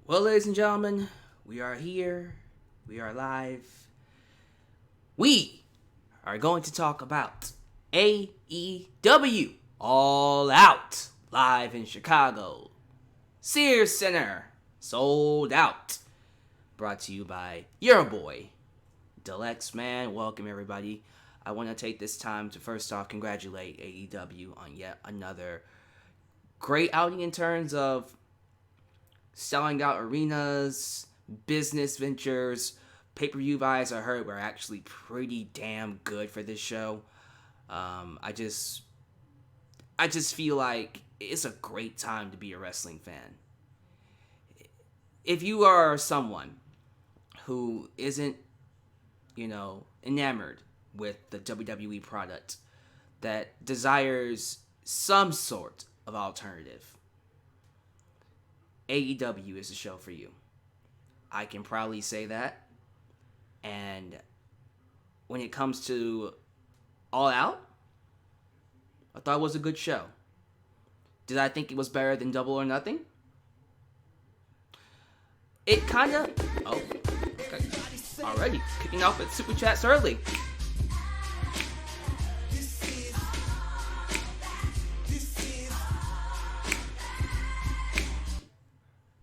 Well, ladies and gentlemen, we are here. We are live. We are going to talk about AEW All Out live in Chicago. Sears Centre sold out. Brought to you by your boy, Alyx, man. Welcome, everybody. I want to take this time to first off congratulate AEW on yet another great outing in terms of selling out arenas, business ventures. Pay-per-view buys, I heard, were actually pretty damn good for this show. I just feel like it's a great time to be a wrestling fan. If you are someone who isn't, enamored with the WWE product, that desires some sort of alternative, AEW is the show for you. I can proudly say that. And when it comes to All Out, I thought it was a good show. Did I think it was better than Double or Nothing? It kind of... Oh, okay. Already kicking off with Super Chats early.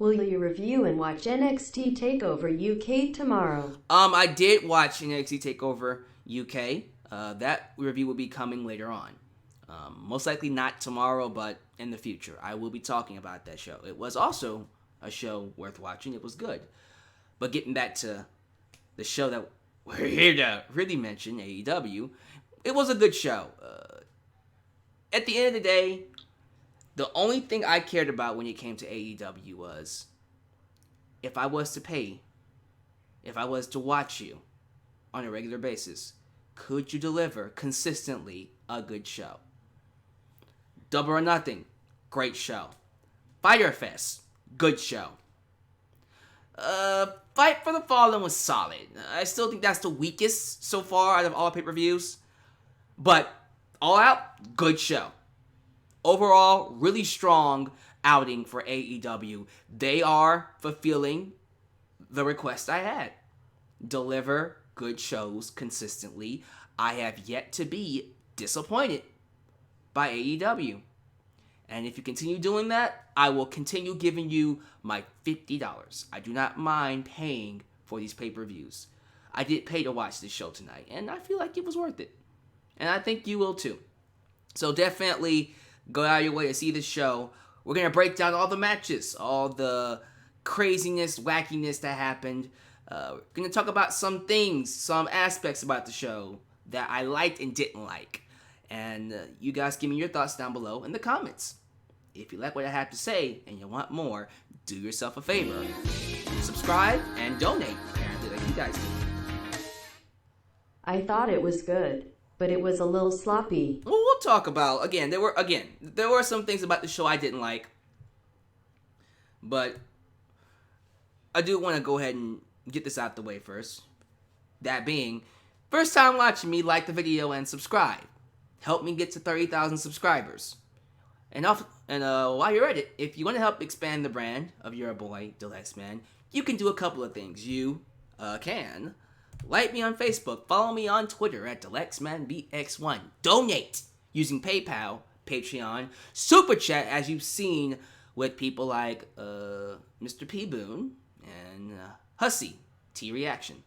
Will you review and watch NXT TakeOver UK tomorrow? I did watch NXT TakeOver UK. That review will be coming later on. Most likely not tomorrow, but in the future. I will be talking about that show. It was also a show worth watching. It was good. But getting back to the show that we're here to really mention, AEW, it was a good show. At the end of the day, the only thing I cared about when it came to AEW was if I was to pay, if I was to watch you on a regular basis, could you deliver consistently a good show? Double or Nothing, great show. Fyter Fest, good show. Fight for the Fallen was solid. I still think that's the weakest so far out of all pay-per-views. But All Out, good show. Overall, really strong outing for AEW. They are fulfilling the request I had. Deliver good shows consistently. I have yet to be disappointed by AEW. And if you continue doing that, I will continue giving you my $50. I do not mind paying for these pay-per-views. I did pay to watch this show tonight, and I feel like it was worth it. And I think you will too. So definitely go out of your way to see this show. We're going to break down all the matches, all the craziness, wackiness that happened. We're going to talk about some things, some aspects about the show that I liked and didn't like. And you guys give me your thoughts down below in the comments. If you like what I have to say and you want more, do yourself a favor. Subscribe and donate, apparently, like you guys do. I thought it was good, but it was a little sloppy. Well, we'll talk about, there were some things about the show I didn't like. But I do want to go ahead and get this out the way first. That being, first time watching me, like the video and subscribe. Help me get to 30,000 subscribers. And while you're at it, if you want to help expand the brand of your boy, Alyx, man, you can do a couple of things. You can like me on Facebook, follow me on Twitter at AlyxManBX1. Donate using PayPal, Patreon, Super Chat, as you've seen with people like Mr. P. Boone and Hussy, T-Reaction.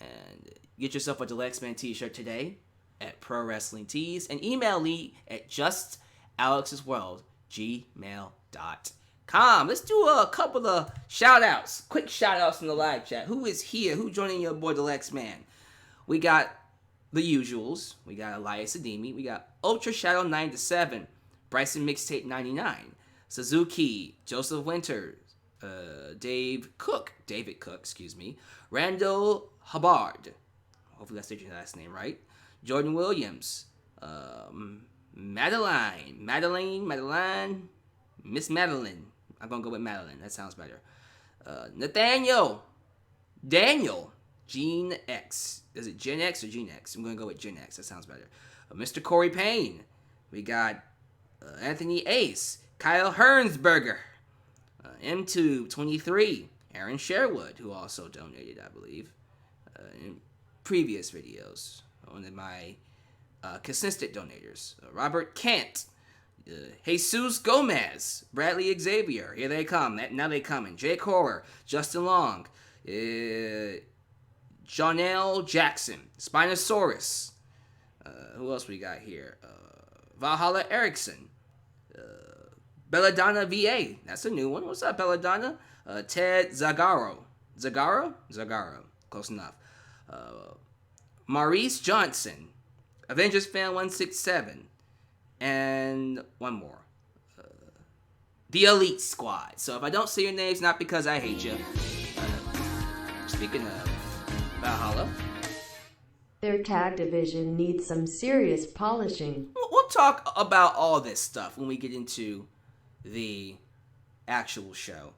And get yourself a Alyxman t-shirt today at Pro Wrestling Tees, and email me at justalyxsworld@gmail.com. Let's do a couple of shout-outs, quick shout-outs in the live chat. Who is here? Who joining your boy, Alyx, man? We got the usuals. We got Elias Ademi. We got Ultra Shadow 9-7, Bryson Mixtape 99, Suzuki, Joseph Winters, David Cook, Randall Hubbard. Hopefully I said your last name right. Jordan Williams, Madeline, Miss Madeline. I'm going to go with Madeline. That sounds better. Nathaniel, Daniel, Gene X. Is it Gen X or Gene X? I'm going to go with Gen X. That sounds better. Mr. Corey Payne. We got Anthony Ace, Kyle Hernsberger, M223, Aaron Sherwood, who also donated, I believe, in previous videos. One of my consistent donators. Robert Kent, Jesus Gomez, Bradley Xavier. Here they come. Now they coming. Jake Horror, Justin Long, Jonelle Jackson, Spinosaurus. Who else we got here? Valhalla Erickson. Belladonna VA. That's a new one. What's up, Belladonna? Ted Zagaro. Zagaro. Close enough. Maurice Johnson. Avengers Fan 167. And one more. The Elite Squad. So if I don't say your names, not because I hate you. Speaking of Valhalla. Their tag division needs some serious polishing. We'll talk about all this stuff when we get into the actual show.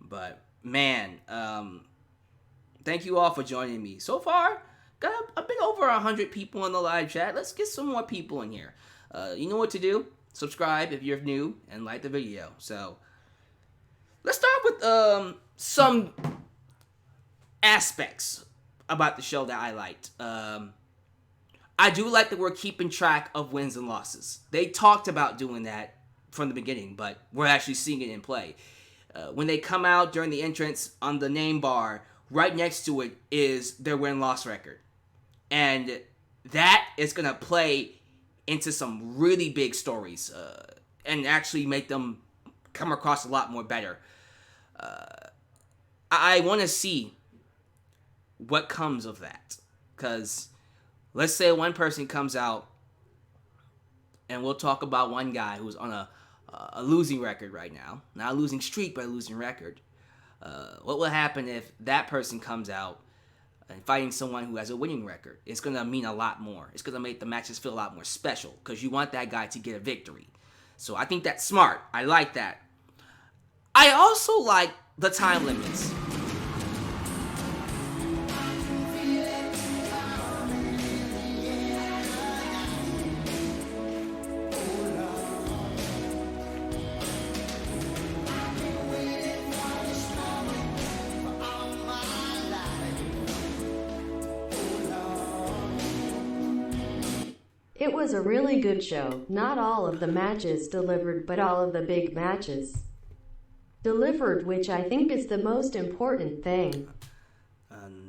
But, man, thank you all for joining me. So far, got a bit over 100 people in the live chat. Let's get some more people in here. You know what to do. Subscribe if you're new and like the video. So, let's start with some aspects about the show that I liked. I do like that we're keeping track of wins and losses. They talked about doing that from the beginning, but we're actually seeing it in play. When they come out during the entrance, on the name bar, right next to it is their win-loss record. And that is going to play into some really big stories and actually make them come across a lot more better. I want to see what comes of that. Because let's say one person comes out, and we'll talk about one guy who's on a losing record right now. Not a losing streak, but a losing record. What will happen if that person comes out and fighting someone who has a winning record? It's going to mean a lot more. It's going to make the matches feel a lot more special because you want that guy to get a victory. So I think that's smart. I like that. I also like the time limits. It was a really good show. Not all of the matches delivered, but all of the big matches delivered, which I think is the most important thing.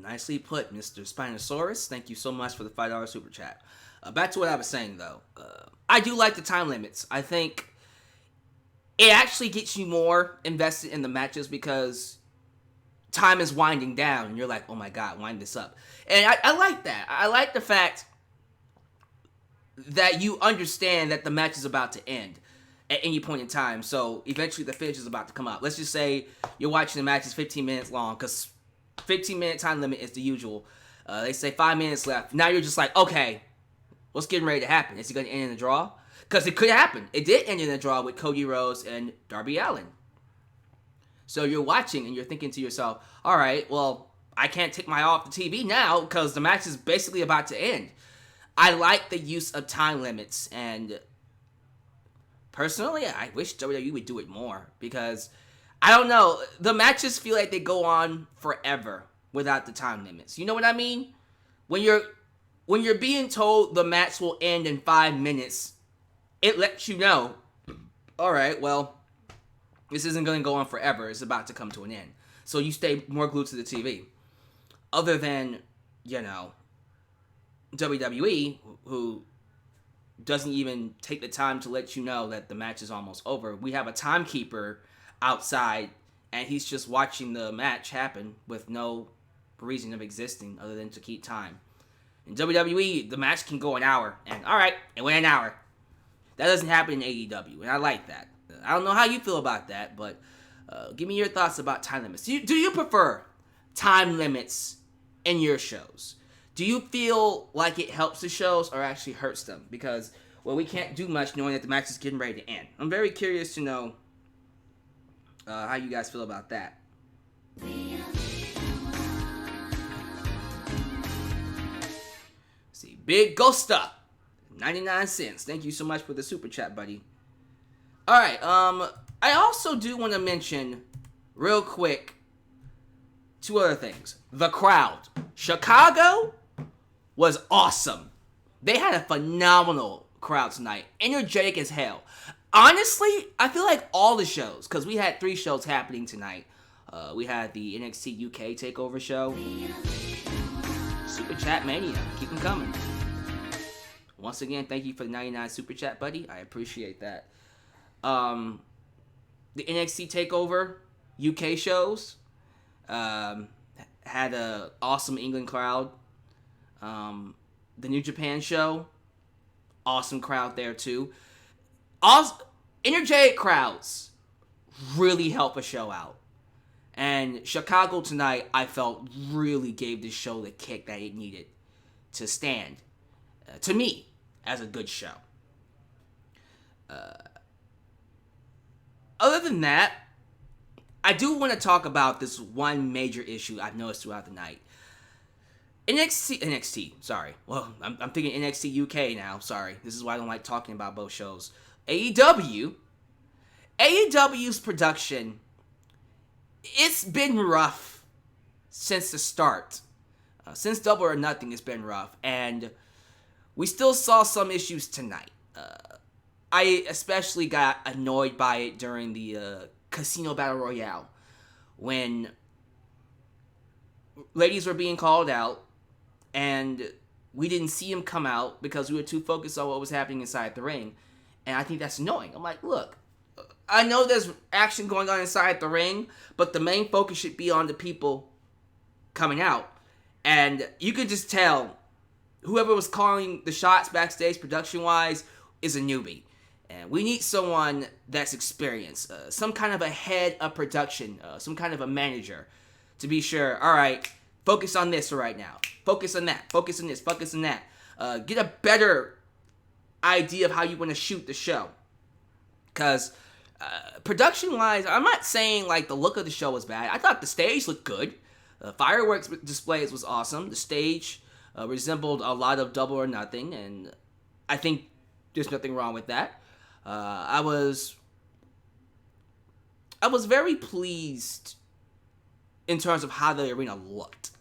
Nicely put, Mr. Spinosaurus. Thank you so much for the $5 super chat. Back to what I was saying, though. I do like the time limits. I think it actually gets you more invested in the matches because time is winding down, and you're like, oh my god, wind this up. And I like that. I like the fact that you understand that the match is about to end at any point in time. So eventually the finish is about to come up. Let's just say you're watching the match is 15 minutes long because 15-minute time limit is the usual. They say 5 minutes left. Now you're just like, okay, what's getting ready to happen? Is it going to end in a draw? Because it could happen. It did end in a draw with Cody Rhodes and Darby Allin. So you're watching and you're thinking to yourself, all right, well, I can't take my eye off the TV now because the match is basically about to end. I like the use of time limits, and personally, I wish WWE would do it more because, I don't know, the matches feel like they go on forever without the time limits. You know what I mean? When you're being told the match will end in 5 minutes, it lets you know, all right, well, this isn't going to go on forever. It's about to come to an end. So you stay more glued to the TV. Other than, WWE, who doesn't even take the time to let you know that the match is almost over. We have a timekeeper outside, and he's just watching the match happen with no reason of existing other than to keep time. In WWE, the match can go an hour, and all right, it went an hour. That doesn't happen in AEW, and I like that. I don't know how you feel about that, but give me your thoughts about time limits. Do you prefer time limits in your shows? Do you feel like it helps the shows or actually hurts them? Because, well, we can't do much knowing that the match is getting ready to end. I'm very curious to know how you guys feel about that. See, Big Ghosta, 99 cents. Thank you so much for the super chat, buddy. All right, I also do want to mention, real quick, two other things. The crowd. Chicago was awesome. They had a phenomenal crowd tonight. Energetic as hell. Honestly, I feel like all the shows, because we had 3 shows happening tonight. We had the NXT UK TakeOver show. Super Chat Mania. Keep them coming. Once again, thank you for the 99 Super Chat, buddy. I appreciate that. The NXT TakeOver UK shows had a awesome England crowd. The New Japan show, awesome crowd there too. Energetic crowds really help a show out. And Chicago tonight, I felt, really gave this show the kick that it needed to stand, to me, as a good show. Other than that, I do want to talk about this one major issue I've noticed throughout the night. NXT, sorry. Well, I'm thinking NXT UK now, sorry. This is why I don't like talking about both shows. AEW's production, it's been rough since the start. Since Double or Nothing, it's been rough. And we still saw some issues tonight. I especially got annoyed by it during the Casino Battle Royale. When ladies were being called out, and we didn't see them come out because we were too focused on what was happening inside the ring. And I think that's annoying. I'm like, look, I know there's action going on inside the ring, but the main focus should be on the people coming out. And you could just tell whoever was calling the shots backstage production-wise is a newbie. And we need someone that's experienced, some kind of a head of production, some kind of a manager, to be sure, all right, focus on this right now. Focus on that. Focus on this. Focus on that. Get a better idea of how you want to shoot the show. Because production-wise, I'm not saying like the look of the show was bad. I thought the stage looked good. Fireworks displays was awesome. The stage resembled a lot of Double or Nothing, and I think there's nothing wrong with that. I was very pleased in terms of how the arena looked.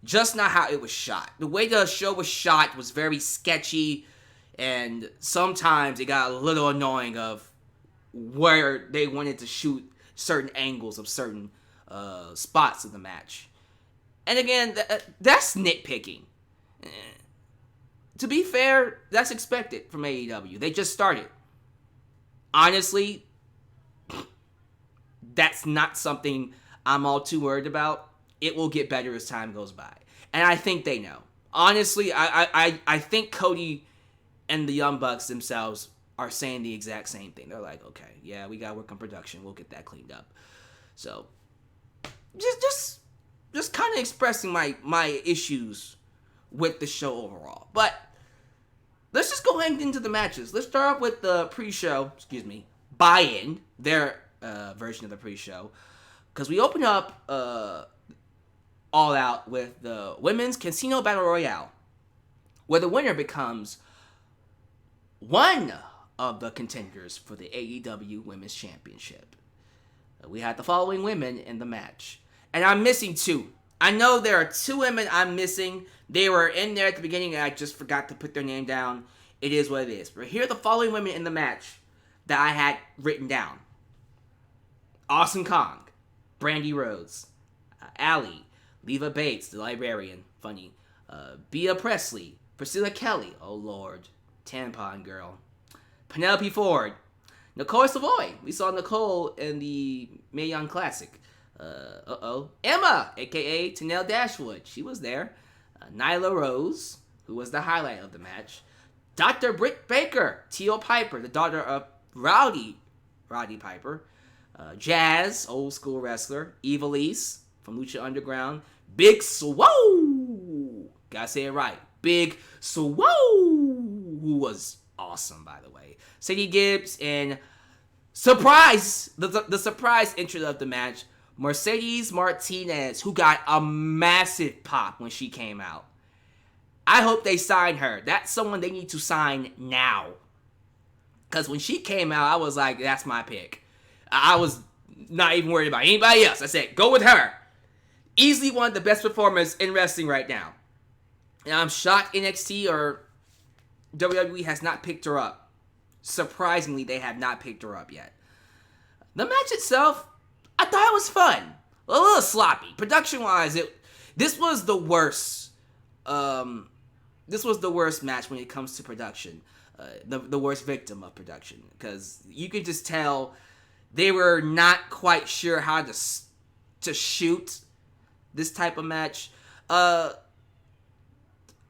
Just not how it was shot. The way the show was shot was very sketchy, and sometimes it got a little annoying of where they wanted to shoot certain angles of certain spots of the match. And again, that's nitpicking. To be fair, that's expected from AEW. They just started. Honestly, that's not something I'm all too worried about. It will get better as time goes by. And I think they know. Honestly, I think Cody and the Young Bucks themselves are saying the exact same thing. They're like, okay, yeah, we gotta work on production. We'll get that cleaned up. So, just kind of expressing my issues with the show overall. But let's just go ahead into the matches. Let's start off with the pre-show, buy-in, their version of the pre-show. Because we open up All Out with the Women's Casino Battle Royale, where the winner becomes one of the contenders for the AEW Women's Championship. We had the following women in the match. And I'm missing 2. I know there are 2 women I'm missing. They were in there at the beginning and I just forgot to put their name down. It is what it is. But here are the following women in the match that I had written down. Awesome Kong, Brandy Rhodes, Allie, Leva Bates, the librarian, funny, Bea Presley, Priscilla Kelly, oh lord, Tampon Girl, Penelope Ford, Nicole Savoy, we saw Nicole in the Mae Young Classic, Emma, aka Tenelle Dashwood, she was there, Nyla Rose, who was the highlight of the match, Dr. Britt Baker, Teal Piper, the daughter of Roddy Piper, Jazz, old school wrestler, Evilise from Lucha Underground, Big Swole, gotta say it right, Big Swole, who was awesome by the way, Sadie Gibbs, and surprise, the surprise entrant of the match, Mercedes Martinez, who got a massive pop when she came out. I hope they sign her. That's someone they need to sign now. Because when she came out, I was like, that's my pick. I was not even worried about anybody else. I said, go with her. Easily one of the best performers in wrestling right now. And I'm shocked NXT or WWE has not picked her up. Surprisingly, they have not picked her up yet. The match itself, I thought it was fun. A little sloppy. Production-wise, this was the worst. This was the worst match when it comes to production. The worst victim of production. Because you could just tell they were not quite sure how to shoot this type of match. I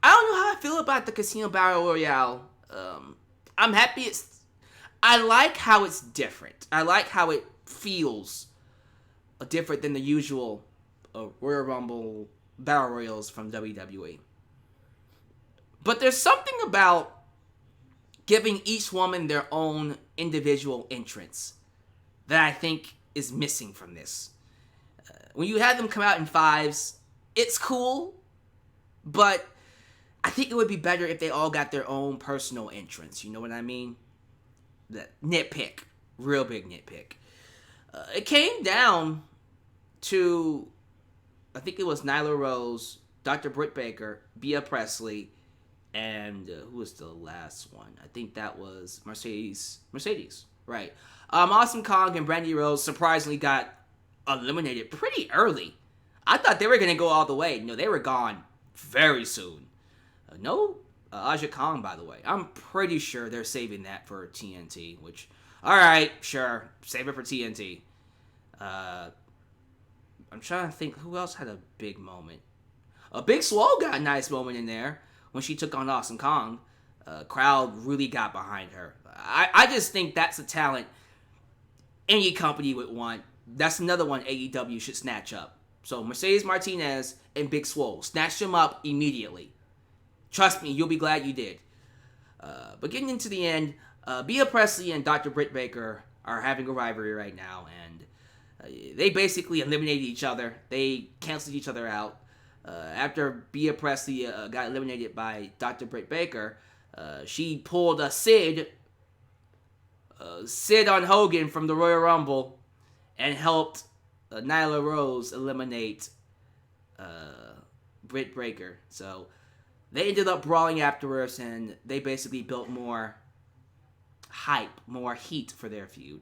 don't know how I feel about the Casino Battle Royale. I'm happy I like how it's different. I like how it feels different than the usual Royal Rumble Battle Royals from WWE. But there's something about giving each woman their own individual entrance that I think is missing from this. When you have them come out in fives, it's cool, but I think it would be better if they all got their own personal entrance. You know what I mean? That nitpick. Real big nitpick. It came down to, I think it was Nyla Rose, Dr. Britt Baker, Bea Presley, and who was the last one? I think that was Mercedes, right. Awesome Kong and Brandy Rose surprisingly got eliminated pretty early. I thought they were going to go all the way. No, they were gone very soon. No Aja Kong, by the way. I'm pretty sure they're saving that for TNT, which, alright, sure, save it for TNT. I'm trying to think who else had a big moment. Big Swole got a nice moment in there when she took on Awesome Kong. Crowd really got behind her. I just think that's a talent any company would want. That's another one AEW should snatch up. So Mercedes Martinez and Big Swole, snatch them up immediately. Trust me, you'll be glad you did. But getting into the end, Bea Presley and Dr. Britt Baker are having a rivalry right now, and they basically eliminated each other. They canceled each other out. After Bea Presley got eliminated by Dr. Britt Baker, she pulled a Sid on Hogan from the Royal Rumble and helped Nyla Rose eliminate Britt Baker. So they ended up brawling afterwards, and they basically built more hype, more heat for their feud.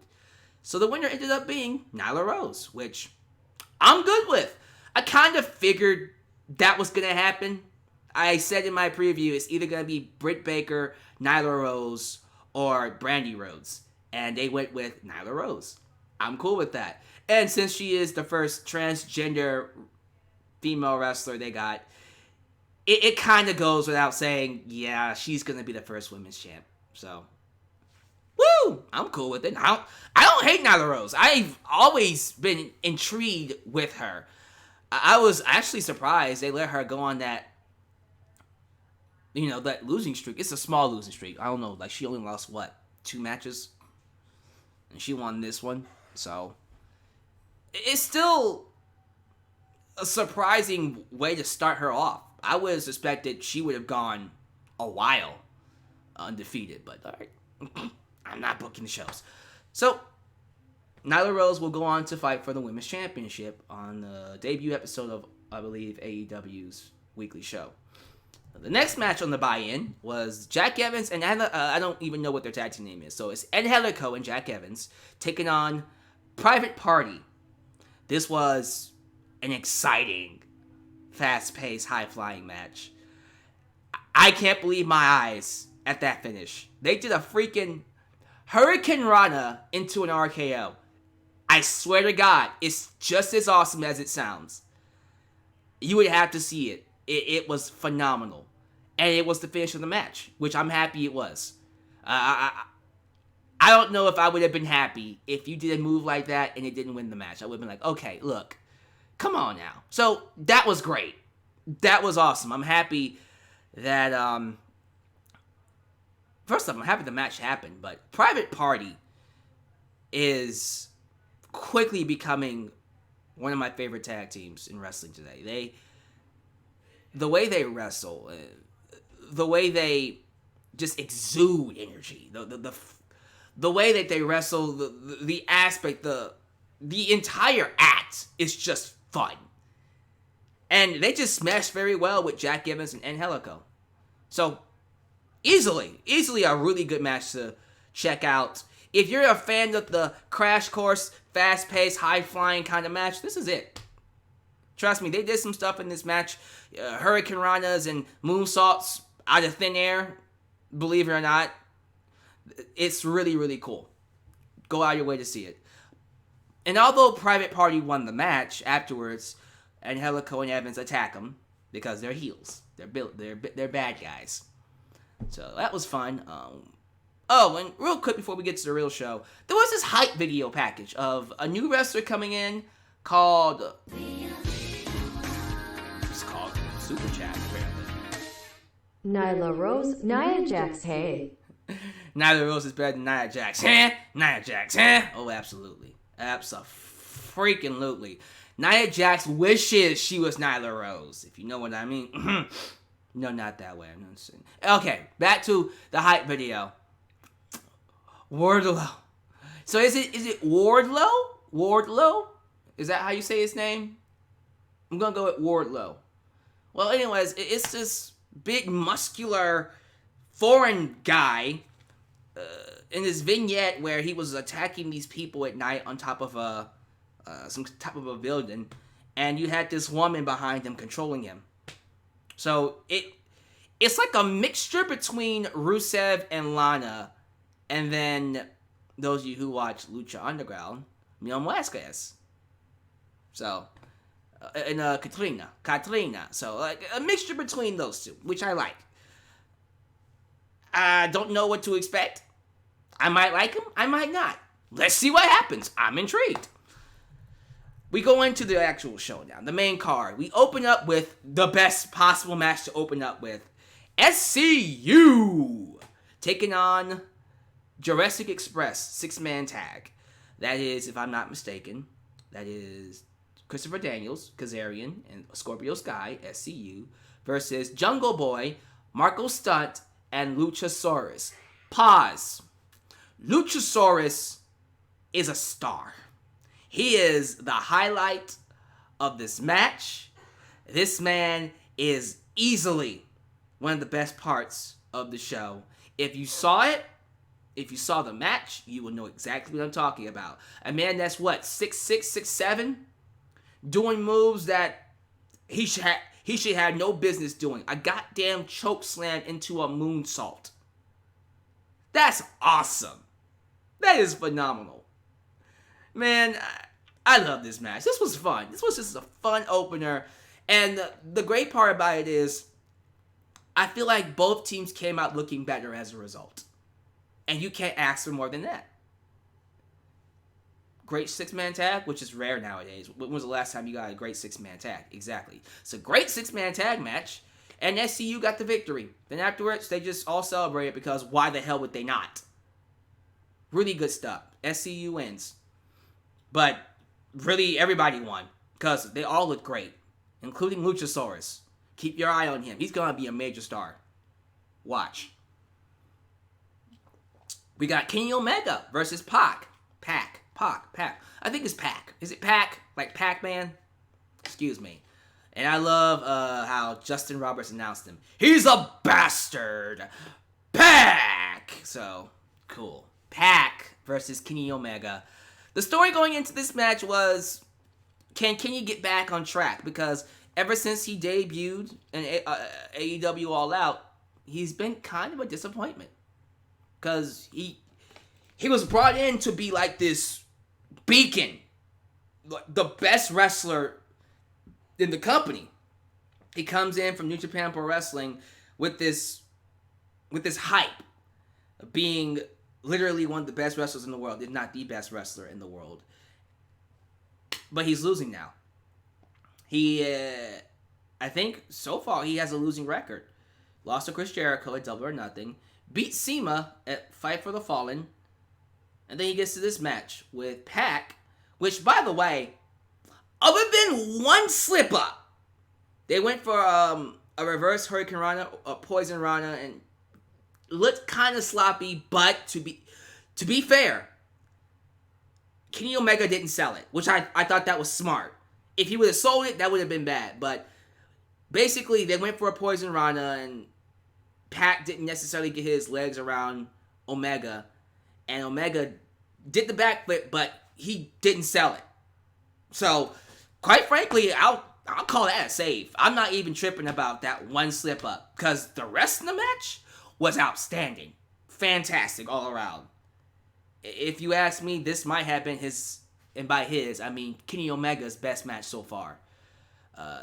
So the winner ended up being Nyla Rose, which I'm good with. I kind of figured that was going to happen. I said in my preview, it's either going to be Britt Baker, Nyla Rose, or Brandy Rhodes. And they went with Nyla Rose. I'm cool with that. And since she is the first transgender female wrestler they got, it kind of goes without saying, yeah, she's going to be the first women's champ. So, woo! I'm cool with it. I don't hate Nyla Rose. I've always been intrigued with her. I was actually surprised they let her go on that, that losing streak. It's a small losing streak. I don't know. Like, she only lost, 2 matches? And she won this one. So, it's still a surprising way to start her off. I would have suspected she would have gone a while undefeated. But, all right. I'm not booking the shows. So, Nyla Rose will go on to fight for the Women's Championship on the debut episode of, I believe, AEW's weekly show. The next match on the buy-in was Jack Evans and I don't even know what their tag team name is. So it's Ed Helico and Jack Evans taking on Private Party. This was an exciting, fast-paced, high-flying match. I can't believe my eyes at that finish. They did a freaking Hurricane Rana into an RKO. I swear to God, it's just as awesome as it sounds. You would have to see it. It was phenomenal. And it was the finish of the match, which I'm happy it was. I don't know if I would have been happy if you did a move like that and it didn't win the match. I would have been like, okay, look, come on now. So that was great. That was awesome. I'm happy that, first off, I'm happy the match happened, but Private Party is quickly becoming one of my favorite tag teams in wrestling today. The way they wrestle, the way they just exude energy, the the way that they wrestle, the aspect, the entire act is just fun. And they just smashed very well with Jack Evans and Angelico. So, easily a really good match to check out. If you're a fan of the crash course, fast-paced, high-flying kind of match, this is it. Trust me, they did some stuff in this match. Hurricane Ranas and moonsaults out of thin air. Believe it or not, it's really, really cool. Go out of your way to see it. And although Private Party won the match, afterwards, Angelico and Evans attack them because they're heels. They're bad guys. So that was fun. Oh, and real quick before we get to the real show, there was this hype video package of a new wrestler coming in called... It's called Super Chat, apparently. Nyla Rose, Nia Jax, hey. Nyla Rose is better than Nia Jax, huh? Nia Jax, huh? Oh, absolutely. Abso-freaking-lutely. Nia Jax wishes she was Nyla Rose, if you know what I mean. No, not that way. I'm not saying. Okay, back to the hype video. Wardlow. So is it Wardlow? Wardlow? Is that how you say his name? I'm gonna go with Wardlow. Well, anyways, it's this big muscular foreign guy in this vignette where he was attacking these people at night on top of some type of a building, and you had this woman behind him controlling him. So it's like a mixture between Rusev and Lana, and then those of you who watch Lucha Underground, Mil Muescas. So, and Katrina. So, like, a mixture between those two, which I like. I don't know what to expect. I might like him, I might not. Let's see what happens. I'm intrigued. We go into the actual showdown, the main card. We open up with the best possible match to open up with. SCU taking on Jurassic Express, 6-man tag. That is, if I'm not mistaken, that is Christopher Daniels, Kazarian, and Scorpio Sky, SCU, versus Jungle Boy, Marco Stunt, and Luchasaurus. Pause. Luchasaurus is a star. He is the highlight of this match. This man is easily one of the best parts of the show. If you saw it, if you saw the match, you will know exactly what I'm talking about. A man that's what, 6'6", 6'7", doing moves that he should have no business doing. A goddamn choke slam into a moonsault. That's awesome. That is phenomenal. Man, I love this match. This was fun. This was just a fun opener. And the great part about it is, I feel like both teams came out looking better as a result. And you can't ask for more than that. Great 6-man tag, which is rare nowadays. When was the last time you got a great 6-man tag? Exactly. It's a great 6-man tag match. And SCU got the victory. Then afterwards, they just all celebrated because why the hell would they not? Really good stuff. SCU wins. But really, everybody won because they all look great, including Luchasaurus. Keep your eye on him. He's going to be a major star. Watch. We got Kenny Omega versus Pac. Pac. I think it's Pac. Is it Pac? Like Pac-Man? Excuse me. And I love how Justin Roberts announced him. He's a bastard. Pac. So, cool. Pac versus Kenny Omega. The story going into this match was, can Kenny get back on track? Because ever since he debuted in AEW All Out, he's been kind of a disappointment. Because he was brought in to be like this beacon, the best wrestler in the company. He comes in from New Japan Pro Wrestling with this hype of being literally one of the best wrestlers in the world, if not the best wrestler in the world. But he's losing now. I think so far he has a losing record. Lost to Chris Jericho at Double or Nothing. Beat Cena at Fight for the Fallen. And then he gets to this match with Pac, which, by the way, other than one slip up, they went for a reverse Hurricane Rana, a Poison Rana, and looked kind of sloppy, but To be fair, Kenny Omega didn't sell it, which I thought that was smart. If he would have sold it, that would have been bad. But basically, they went for a Poison Rana, and Pac didn't necessarily get his legs around Omega. And Omega did the backflip, but he didn't sell it. So, quite frankly, I'll call that a save. I'm not even tripping about that one slip up, because the rest of the match was outstanding. Fantastic all around. If you ask me, this might have been his, and by his, I mean Kenny Omega's best match so far.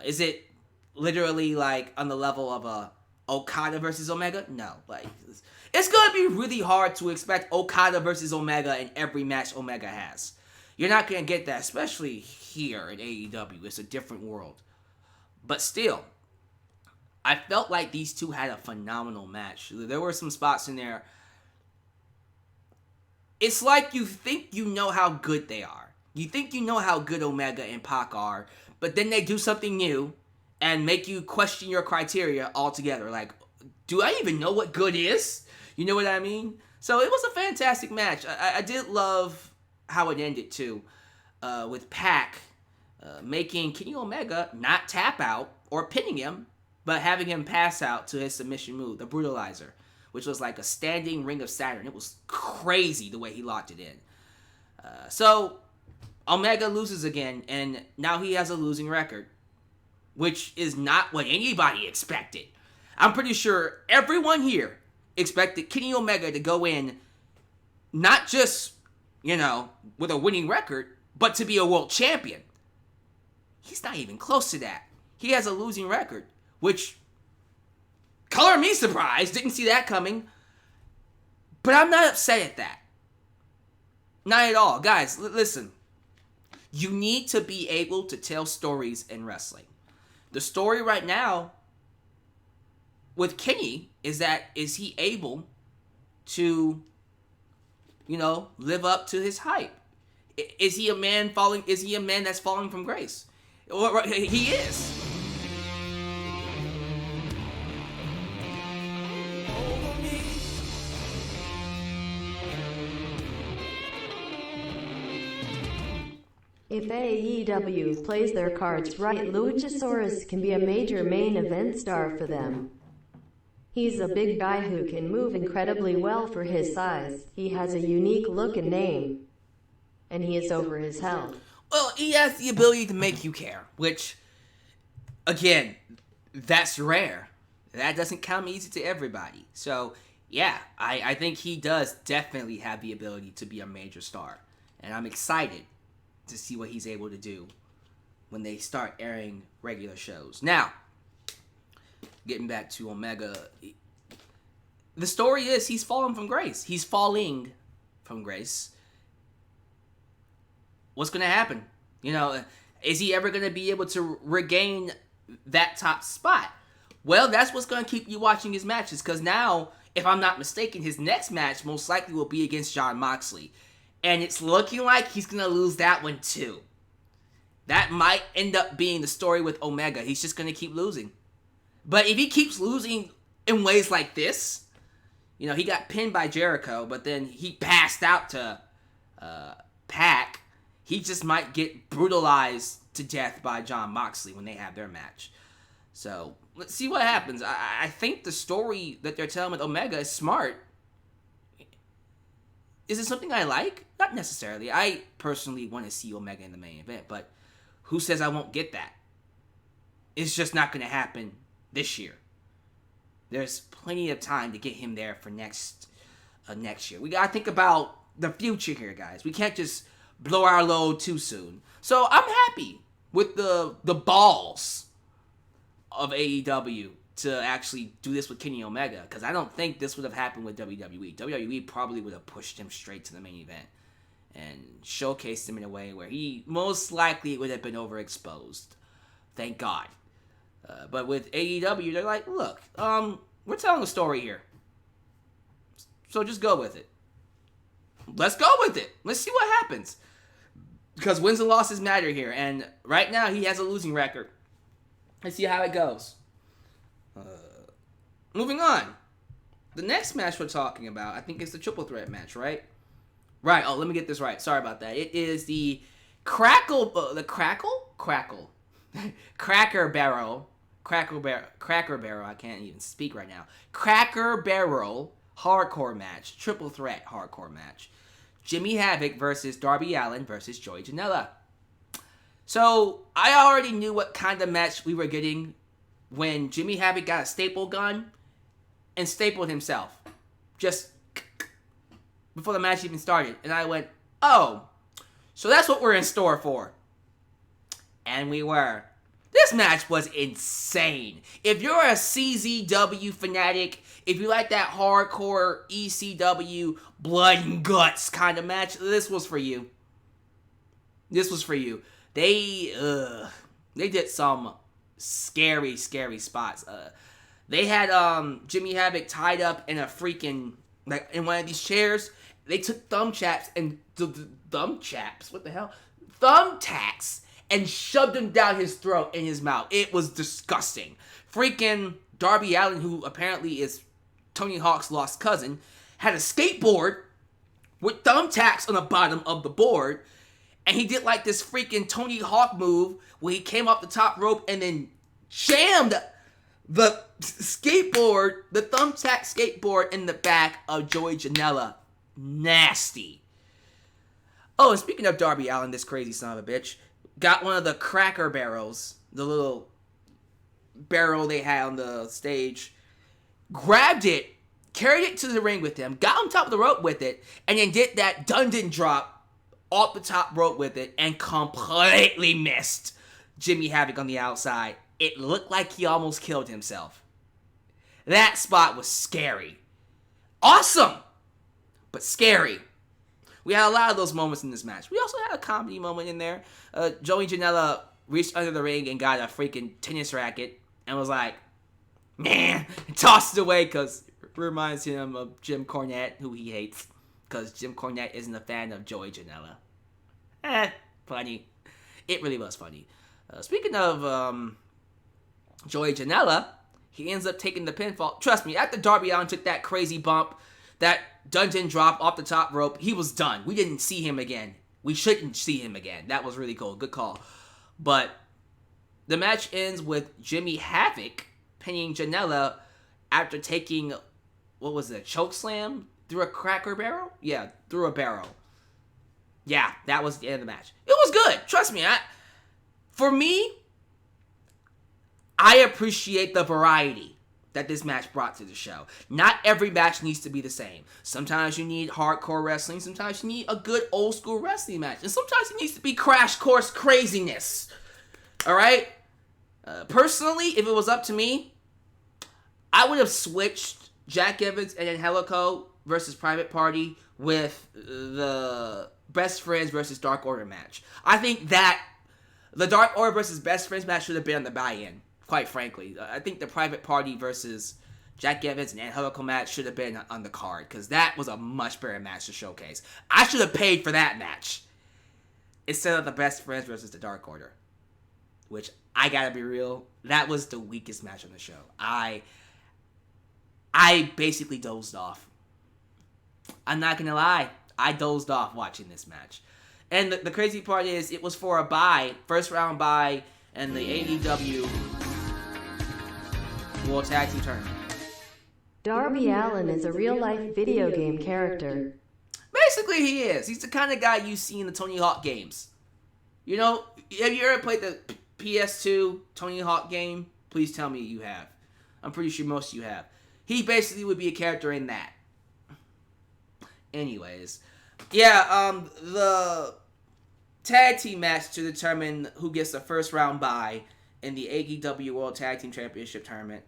Is it literally like on the level of a Okada versus Omega? No. Like, it's going to be really hard to expect Okada versus Omega in every match Omega has. You're not going to get that, especially here in AEW. It's a different world. But still, I felt like these two had a phenomenal match. There were some spots in there. It's like you think you know how good they are. You think you know how good Omega and Pac are, but then they do something new and make you question your criteria altogether. Like, do I even know what good is? You know what I mean? So it was a fantastic match. I did love how it ended too, with Pac making Kenny Omega not tap out or pinning him, but having him pass out to his submission move, the Brutalizer, which was like a standing Ring of Saturn. It was crazy the way he locked it in. So Omega loses again, and now he has a losing record, which is not what anybody expected. I'm pretty sure everyone here expected Kenny Omega to go in not just, with a winning record, but to be a world champion. He's not even close to that. He has a losing record, which, color me surprised, didn't see that coming. But I'm not upset at that. Not at all. Guys, listen. You need to be able to tell stories in wrestling. The story right now with Kenny is he able to, live up to his hype? Is he a man that's falling from grace? Or he is. If AEW plays their cards right, Luchasaurus can be a major main event star for them. He's a big guy who can move incredibly well for his size. He has a unique look and name, and he is over his health. Well, he has the ability to make you care, which, again, that's rare. That doesn't come easy to everybody. So, yeah, I think he does definitely have the ability to be a major star. And I'm excited to see what he's able to do when they start airing regular shows. Now, getting back to Omega, the story is he's fallen from grace. He's falling from grace. What's going to happen? Is he ever going to be able to regain that top spot? Well, that's what's going to keep you watching his matches, because now, if I'm not mistaken, his next match most likely will be against Jon Moxley. And it's looking like he's going to lose that one too. That might end up being the story with Omega. He's just going to keep losing. But if he keeps losing in ways like this, he got pinned by Jericho, but then he passed out to Pac. He just might get brutalized to death by Jon Moxley when they have their match. So, let's see what happens. I think the story that they're telling with Omega is smart. Is it something I like? Not necessarily. I personally want to see Omega in the main event, but who says I won't get that? It's just not going to happen this year. There's plenty of time to get him there for next year. We got to think about the future here, guys. We can't just blow our load too soon. So I'm happy with the balls of AEW to actually do this with Kenny Omega, because I don't think this would have happened with WWE. WWE probably would have pushed him straight to the main event and showcased him in a way where he most likely would have been overexposed. Thank God. But with AEW, they're like, look, we're telling a story here. So just go with it. Let's go with it. Let's see what happens. Because wins and losses matter here. And right now, he has a losing record. Let's see how it goes. Moving on. The next match we're talking about, I think it's the triple threat match, right? Right. Oh, let me get this right. Sorry about that. It is the Crackle, Cracker Barrel, Cracker Barrel. I can't even speak right now. Cracker Barrel hardcore match, triple threat hardcore match. Jimmy Havoc versus Darby Allin versus Joey Janela. So I already knew what kind of match we were getting when Jimmy Havoc got a staple gun and stapled himself. Just before the match even started. And I went, oh, so that's what we're in store for. And we were. This match was insane. If you're a CZW fanatic, if you like that hardcore ECW blood and guts kind of match, this was for you. This was for you. They did some scary spots. They had Jimmy Havoc tied up in a freaking, like, in one of these chairs. They took thumbtacks and thumbtacks and shoved him down his throat and his mouth. It was disgusting. Freaking Darby Allin, who apparently is Tony Hawk's lost cousin, had a skateboard with thumbtacks on the bottom of the board, and he did like this freaking Tony Hawk move where he came off the top rope and then jammed the skateboard, the thumbtack skateboard, in the back of Joey Janela. Nasty. Oh, and speaking of Darby Allin, this crazy son of a bitch, got one of the Cracker Barrels, the little barrel they had on the stage, grabbed it, carried it to the ring with him, got on top of the rope with it, and then did that Dundon drop off the top rope with it, and completely missed Jimmy Havoc on the outside. It looked like he almost killed himself. That spot was scary. Awesome! But scary. We had a lot of those moments in this match. We also had a comedy moment in there. Joey Janela reached under the ring and got a freaking tennis racket and was like, man, and tossed it away because it reminds him of Jim Cornette, who he hates, because Jim Cornette isn't a fan of Joey Janela. Funny. It really was funny. Speaking of Joey Janela, he ends up taking the pinfall. Trust me, after Darby Allin took that crazy bump, that dungeon drop off the top rope, he was done. We didn't see him again. We shouldn't see him again. That was really cool. Good call. But the match ends with Jimmy Havoc pinning Janela after taking, what was it, a choke slam through a Cracker Barrel? Yeah, through a barrel. Yeah, that was the end of the match. It was good. Trust me. For me, I appreciate the variety that this match brought to the show. Not every match needs to be the same. Sometimes you need hardcore wrestling. Sometimes you need a good old school wrestling match. And sometimes it needs to be crash course craziness. Alright? Personally, if it was up to me, I would have switched Jack Evans and Angelico versus Private Party with the Best Friends versus Dark Order match. I think that the Dark Order versus Best Friends match should have been on the buy-in. Quite frankly, I think the Private Party versus Jack Evans and Angelico match should have been on the card, because that was a much better match to showcase. I should have paid for that match instead of the Best Friends versus the Dark Order, which, I gotta be real, that was the weakest match on the show. I basically dozed off. I'm not gonna lie, I dozed off watching this match. And the crazy part is, it was for a bye, first round bye, and the AEW World Tag Team Tournament. Darby Allin is a real-life video game character. Basically, he is. He's the kind of guy you see in the Tony Hawk games. You know, have you ever played the PS2 Tony Hawk game? Please tell me you have. I'm pretty sure most of you have. He basically would be a character in that. Anyways. Yeah, the tag team match to determine who gets the first round bye in the AEW World Tag Team Championship Tournament.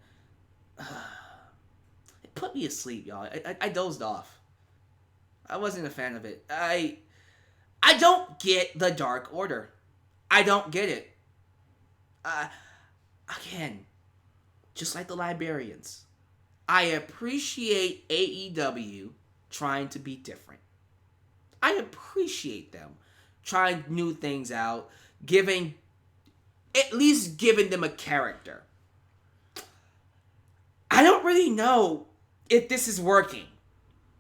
It put me to sleep, y'all. I dozed off. I wasn't a fan of it. I don't get the Dark Order. I don't get it. Again, just like the Liberians, I appreciate AEW trying to be different. I appreciate them trying new things out, at least giving them a character. I don't really know if this is working,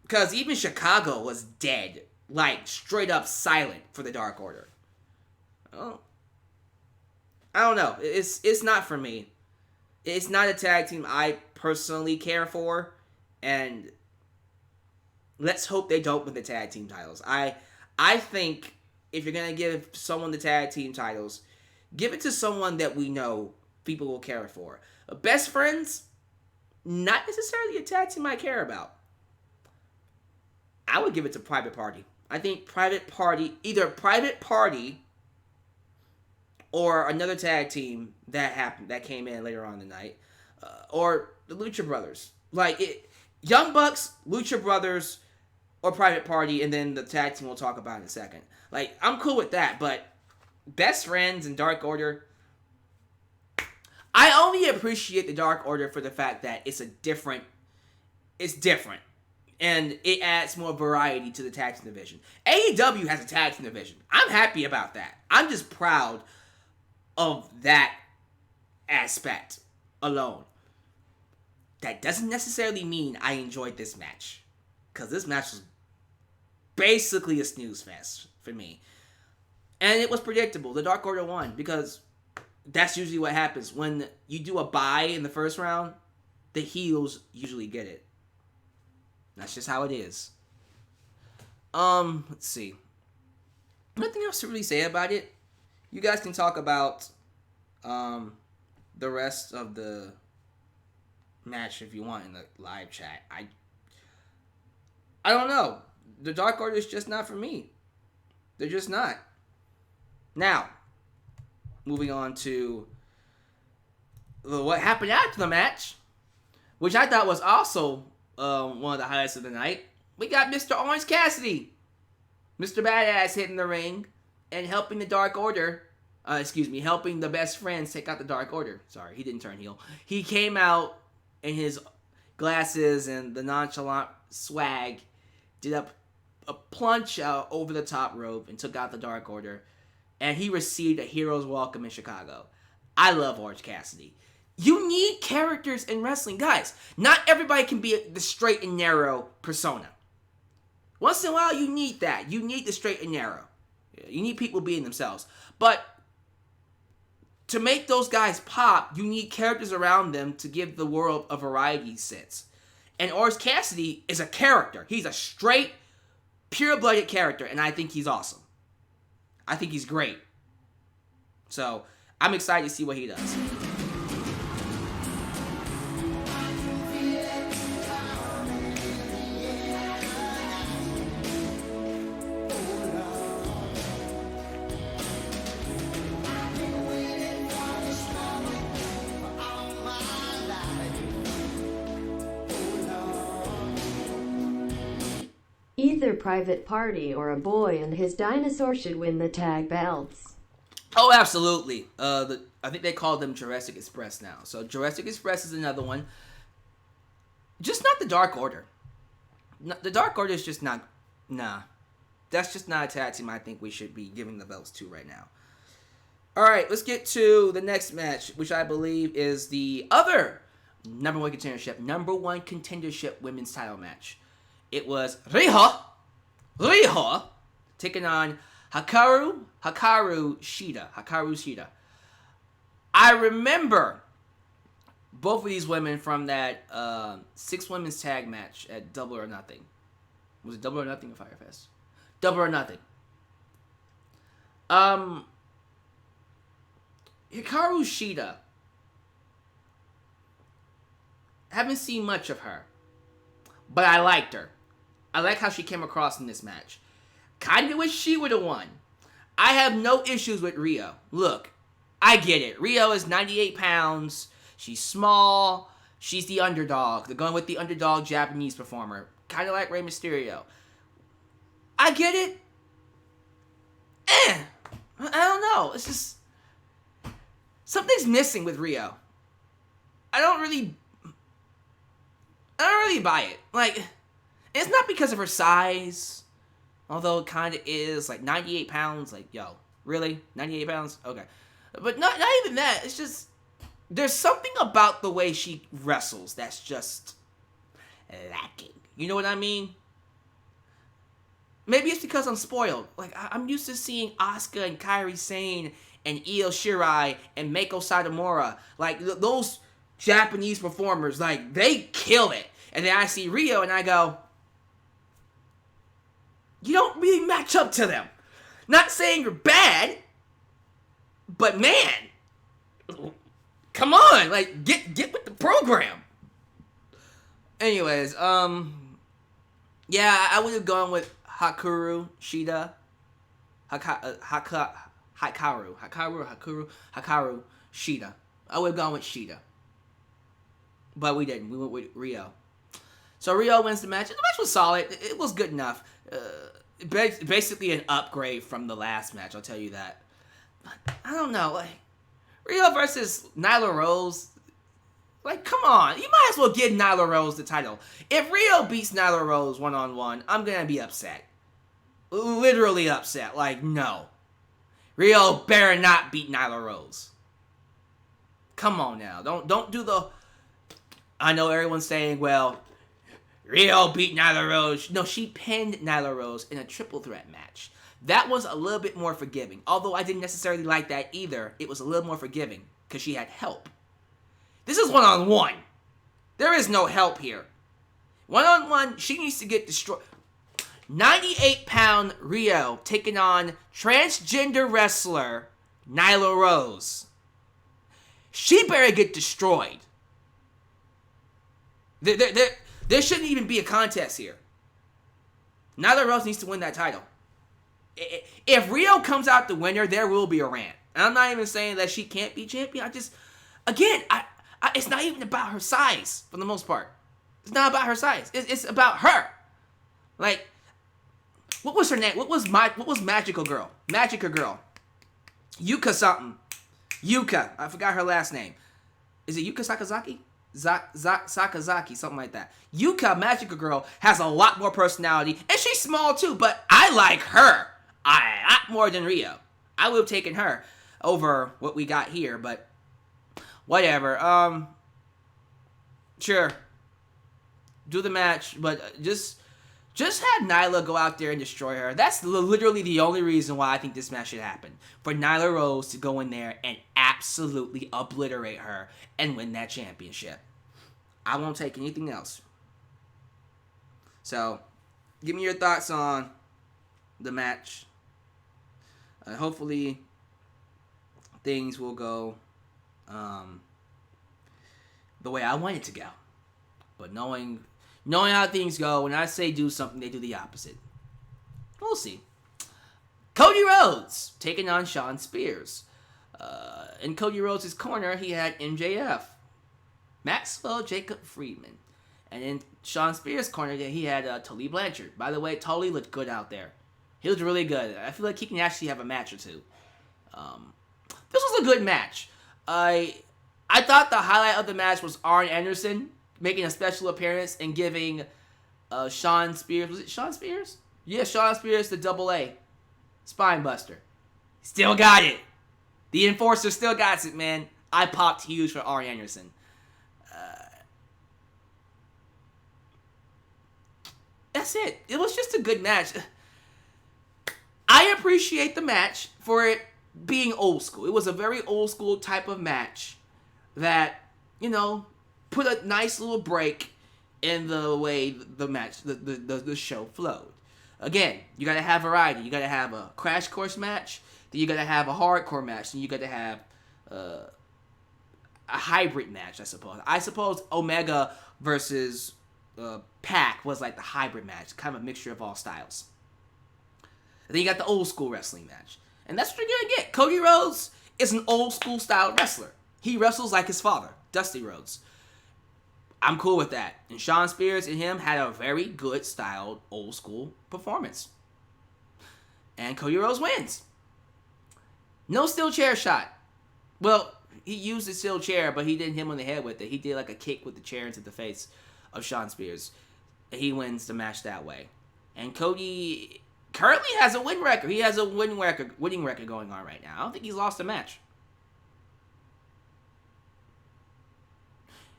because even Chicago was dead like straight up silent for the Dark Order. Oh, I don't know. It's not for me. It's not a tag team I personally care for, and let's hope they don't win the tag team titles. I think if you're gonna give someone the tag team titles, give it to someone that we know people will care for. Best Friends, not necessarily a tag team I care about. I would give it to Private Party. I think Private Party, either Private Party or another tag team that came in later on in the night, or the Lucha Brothers. Young Bucks, Lucha Brothers, or Private Party, and then the tag team we'll talk about in a second. I'm cool with that, but Best Friends and Dark Order, I only appreciate the Dark Order for the fact that it's different, and it adds more variety to the tag team division. AEW has a tag team division. I'm happy about that. I'm just proud of that aspect alone. That doesn't necessarily mean I enjoyed this match, because this match was basically a snooze fest for me. And it was predictable. The Dark Order won, because that's usually what happens. When you do a bye in the first round, the heels usually get it. That's just how it is. Let's see. Nothing else to really say about it. You guys can talk about the rest of the match if you want in the live chat. I don't know. The Dark Order is just not for me. They're just not. Now, moving on to what happened after the match, which I thought was also one of the highlights of the night. We got Mr. Orange Cassidy, Mr. Badass, hitting the ring and helping the Dark Order. Helping the Best Friends take out the Dark Order. Sorry, he didn't turn heel. He came out in his glasses and the nonchalant swag, did a plunge over the top rope and took out the Dark Order. And he received a hero's welcome in Chicago. I love Orange Cassidy. You need characters in wrestling. Guys, not everybody can be the straight and narrow persona. Once in a while, you need that. You need the straight and narrow. You need people being themselves. But to make those guys pop, you need characters around them to give the world a variety sense. And Orange Cassidy is a character. He's a straight, pure-blooded character, and I think he's awesome. I think he's great. So, I'm excited to see what he does. Either Private Party or a boy and his dinosaur should win the tag belts. Oh, absolutely. I think they call them Jurassic Express now. So Jurassic Express is another one. Just not the Dark Order. The Dark Order is just not... Nah. That's just not a tag team I think we should be giving the belts to right now. Alright, let's get to the next match, which I believe is the other number one contendership women's title match. It was Riho taking on Hikaru Shida. I remember both of these women from that 6 women's tag match at Double or Nothing. Was it Double or Nothing or Firefest? Double or Nothing. Hikaru Shida. Haven't seen much of her, but I liked her. I like how she came across in this match. Kind of wish she would have won. I have no issues with Riho. Look, I get it. Riho is 98 pounds. She's small. She's the underdog. They're going with the underdog Japanese performer. Kind of like Rey Mysterio. I get it. I don't know. It's just... something's missing with Riho. I don't really buy it. It's not because of her size, although it kind of is. 98 pounds. Yo, really? 98 pounds? Okay. But not even that. It's just, there's something about the way she wrestles that's just lacking. You know what I mean? maybe it's because I'm spoiled. Like, I'm used to seeing Asuka and Kairi Sane and Io Shirai and Meiko Satomura. Like, those Japanese performers, like, they kill it. And then I see Rio and I go, you don't really match up to them. Not saying you're bad, but man, come on, like, get with the program. Anyways, yeah, I would have gone with Hikaru Shida. Hikaru Shida. I would have gone with Shida. But we didn't. We went with Rio. So Rio wins the match. The match was solid. It was good enough. Basically an upgrade from the last match, I'll tell you that. But I don't know. Like, Rio versus Nyla Rose. Like, come on. You might as well give Nyla Rose the title. If Rio beats Nyla Rose one-on-one, I'm going to be upset. Literally upset. Like, no. Rio better not beat Nyla Rose. Come on now. Don't do the... I know everyone's saying, well, Rio beat Nyla Rose. No, she pinned Nyla Rose in a triple threat match. That was a little bit more forgiving. Although I didn't necessarily like that either. It was a little more forgiving because she had help. This is one-on-one. There is no help here. One-on-one, she needs to get destroyed. 98-pound Rio taking on transgender wrestler Nyla Rose. She better get destroyed. There shouldn't even be a contest here. Nyla Rose needs to win that title. If Rio comes out the winner, there will be a rant. And I'm not even saying that she can't be champion. It's not even about her size for the most part. It's not about her size. It's about her. Like, what was her name? What was Magical Girl? Magical Girl. Yuka something. Yuka. I forgot her last name. Is it Yuka Sakazaki? Sakazaki, something like that. Yuka, Magical Girl, has a lot more personality, and she's small too, but I like her a lot more than Rio. I would have taken her over what we got here, but whatever. Sure. Do the match, but just have Nyla go out there and destroy her. That's literally the only reason why I think this match should happen. For Nyla Rose to go in there and absolutely obliterate her and win that championship. I won't take anything else. So, give me your thoughts on the match. Hopefully, things will go the way I want it to go. But knowing how things go, when I say do something, they do the opposite. We'll see. Cody Rhodes taking on Shawn Spears. In Cody Rhodes' corner, he had MJF, Maxwell Jacob Friedman. And in Shawn Spears' corner, he had Tully Blanchard. By the way, Tully looked good out there. He looked really good. I feel like he can actually have a match or two. This was a good match. I thought the highlight of the match was Arn Anderson making a special appearance and giving Shawn Spears... Was it Shawn Spears? Yeah, Shawn Spears the double-A spine buster. Still got it. The Enforcer still got it, man. I popped huge for Arn Anderson. That's it. It was just a good match. I appreciate the match for it being old school. It was a very old school type of match that, put a nice little break in the way the match, the show flowed. Again, you gotta have variety. You gotta have a crash course match, then you gotta have a hardcore match, and you gotta have a hybrid match, I suppose. I suppose Omega versus Pac was like the hybrid match, kind of a mixture of all styles. And then you got the old school wrestling match. And that's what you're gonna get. Cody Rhodes is an old school style wrestler. He wrestles like his father, Dusty Rhodes. I'm cool with that. And Shawn Spears and him had a very good styled old school performance. And Cody Rhodes wins. No steel chair shot. Well, he used the steel chair, but he didn't hit him on the head with it. He did like a kick with the chair into the face of Shawn Spears. He wins the match that way. And Cody currently has a win record. He has a winning record going on right now. I don't think he's lost a match.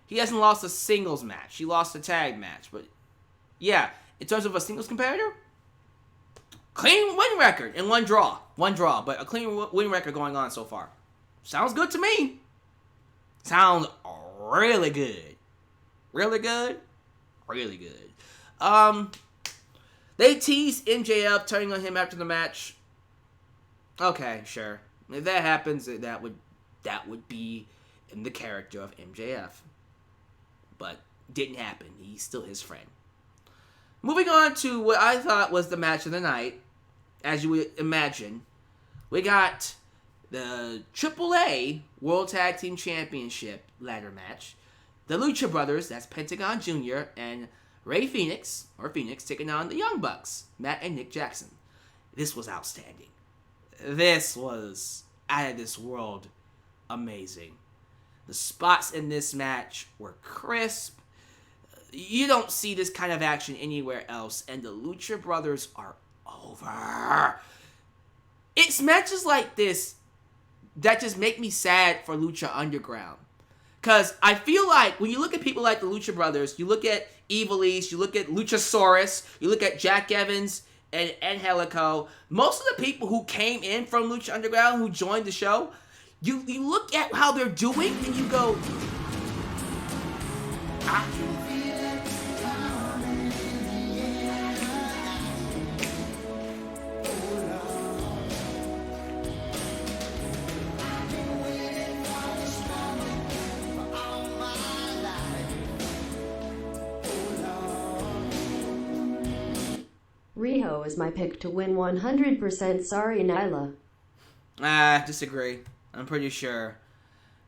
He hasn't lost a singles match. He lost a tag match. But, yeah, in terms of a singles competitor, Clean win record and one draw. One draw, but a clean win record going on so far. Sounds good to me. Sounds really good. Really good? Really good. They teased MJF turning on him after the match. Okay, sure. If that happens, that would be in the character of MJF. But didn't happen. He's still his friend. Moving on to what I thought was the match of the night. As you would imagine, we got the AAA World Tag Team Championship ladder match. The Lucha Brothers, that's Pentagon Jr. and Rey Fenix, taking on the Young Bucks, Matt and Nick Jackson. This was outstanding. This was out of this world amazing. The spots in this match were crisp. You don't see this kind of action anywhere else, and the Lucha Brothers are over. It's matches like this that just make me sad for Lucha Underground. Because I feel like when you look at people like the Lucha Brothers, you look at Evilise, you look at Luchasaurus, you look at Jack Evans and Angelico, most of the people who came in from Lucha Underground, who joined the show, you look at how they're doing and you go, Riho is my pick to win 100%. Sorry, Nyla. Disagree. I'm pretty sure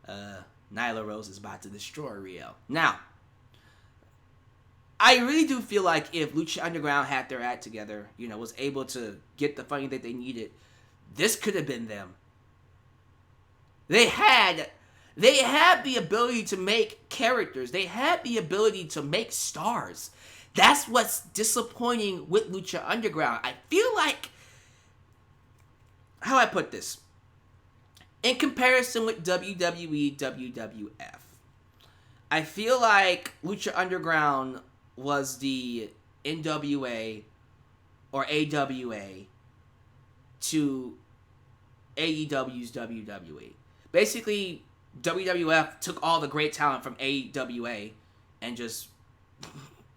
Nyla Rose is about to destroy Rio. Now, I really do feel like if Lucha Underground had their act together, was able to get the funding that they needed, this could have been them. They had the ability to make characters. They had the ability to make stars. That's what's disappointing with Lucha Underground. I feel like, how do I put this? In comparison with WWE, WWF, I feel like Lucha Underground was the NWA or AWA to AEW's WWE. Basically, WWF took all the great talent from AWA and just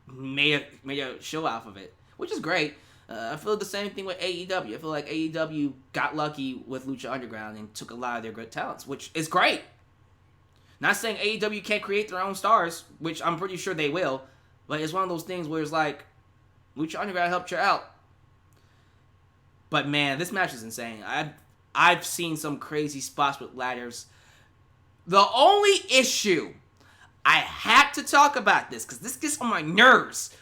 made a show out of it, which is great. I feel the same thing with AEW. I feel like AEW got lucky with Lucha Underground and took a lot of their good talents, which is great. Not saying AEW can't create their own stars, which I'm pretty sure they will, but it's one of those things where it's like, Lucha Underground helped you out. But man, this match is insane. I've seen some crazy spots with ladders. The only issue, I had to talk about this because this gets on my nerves.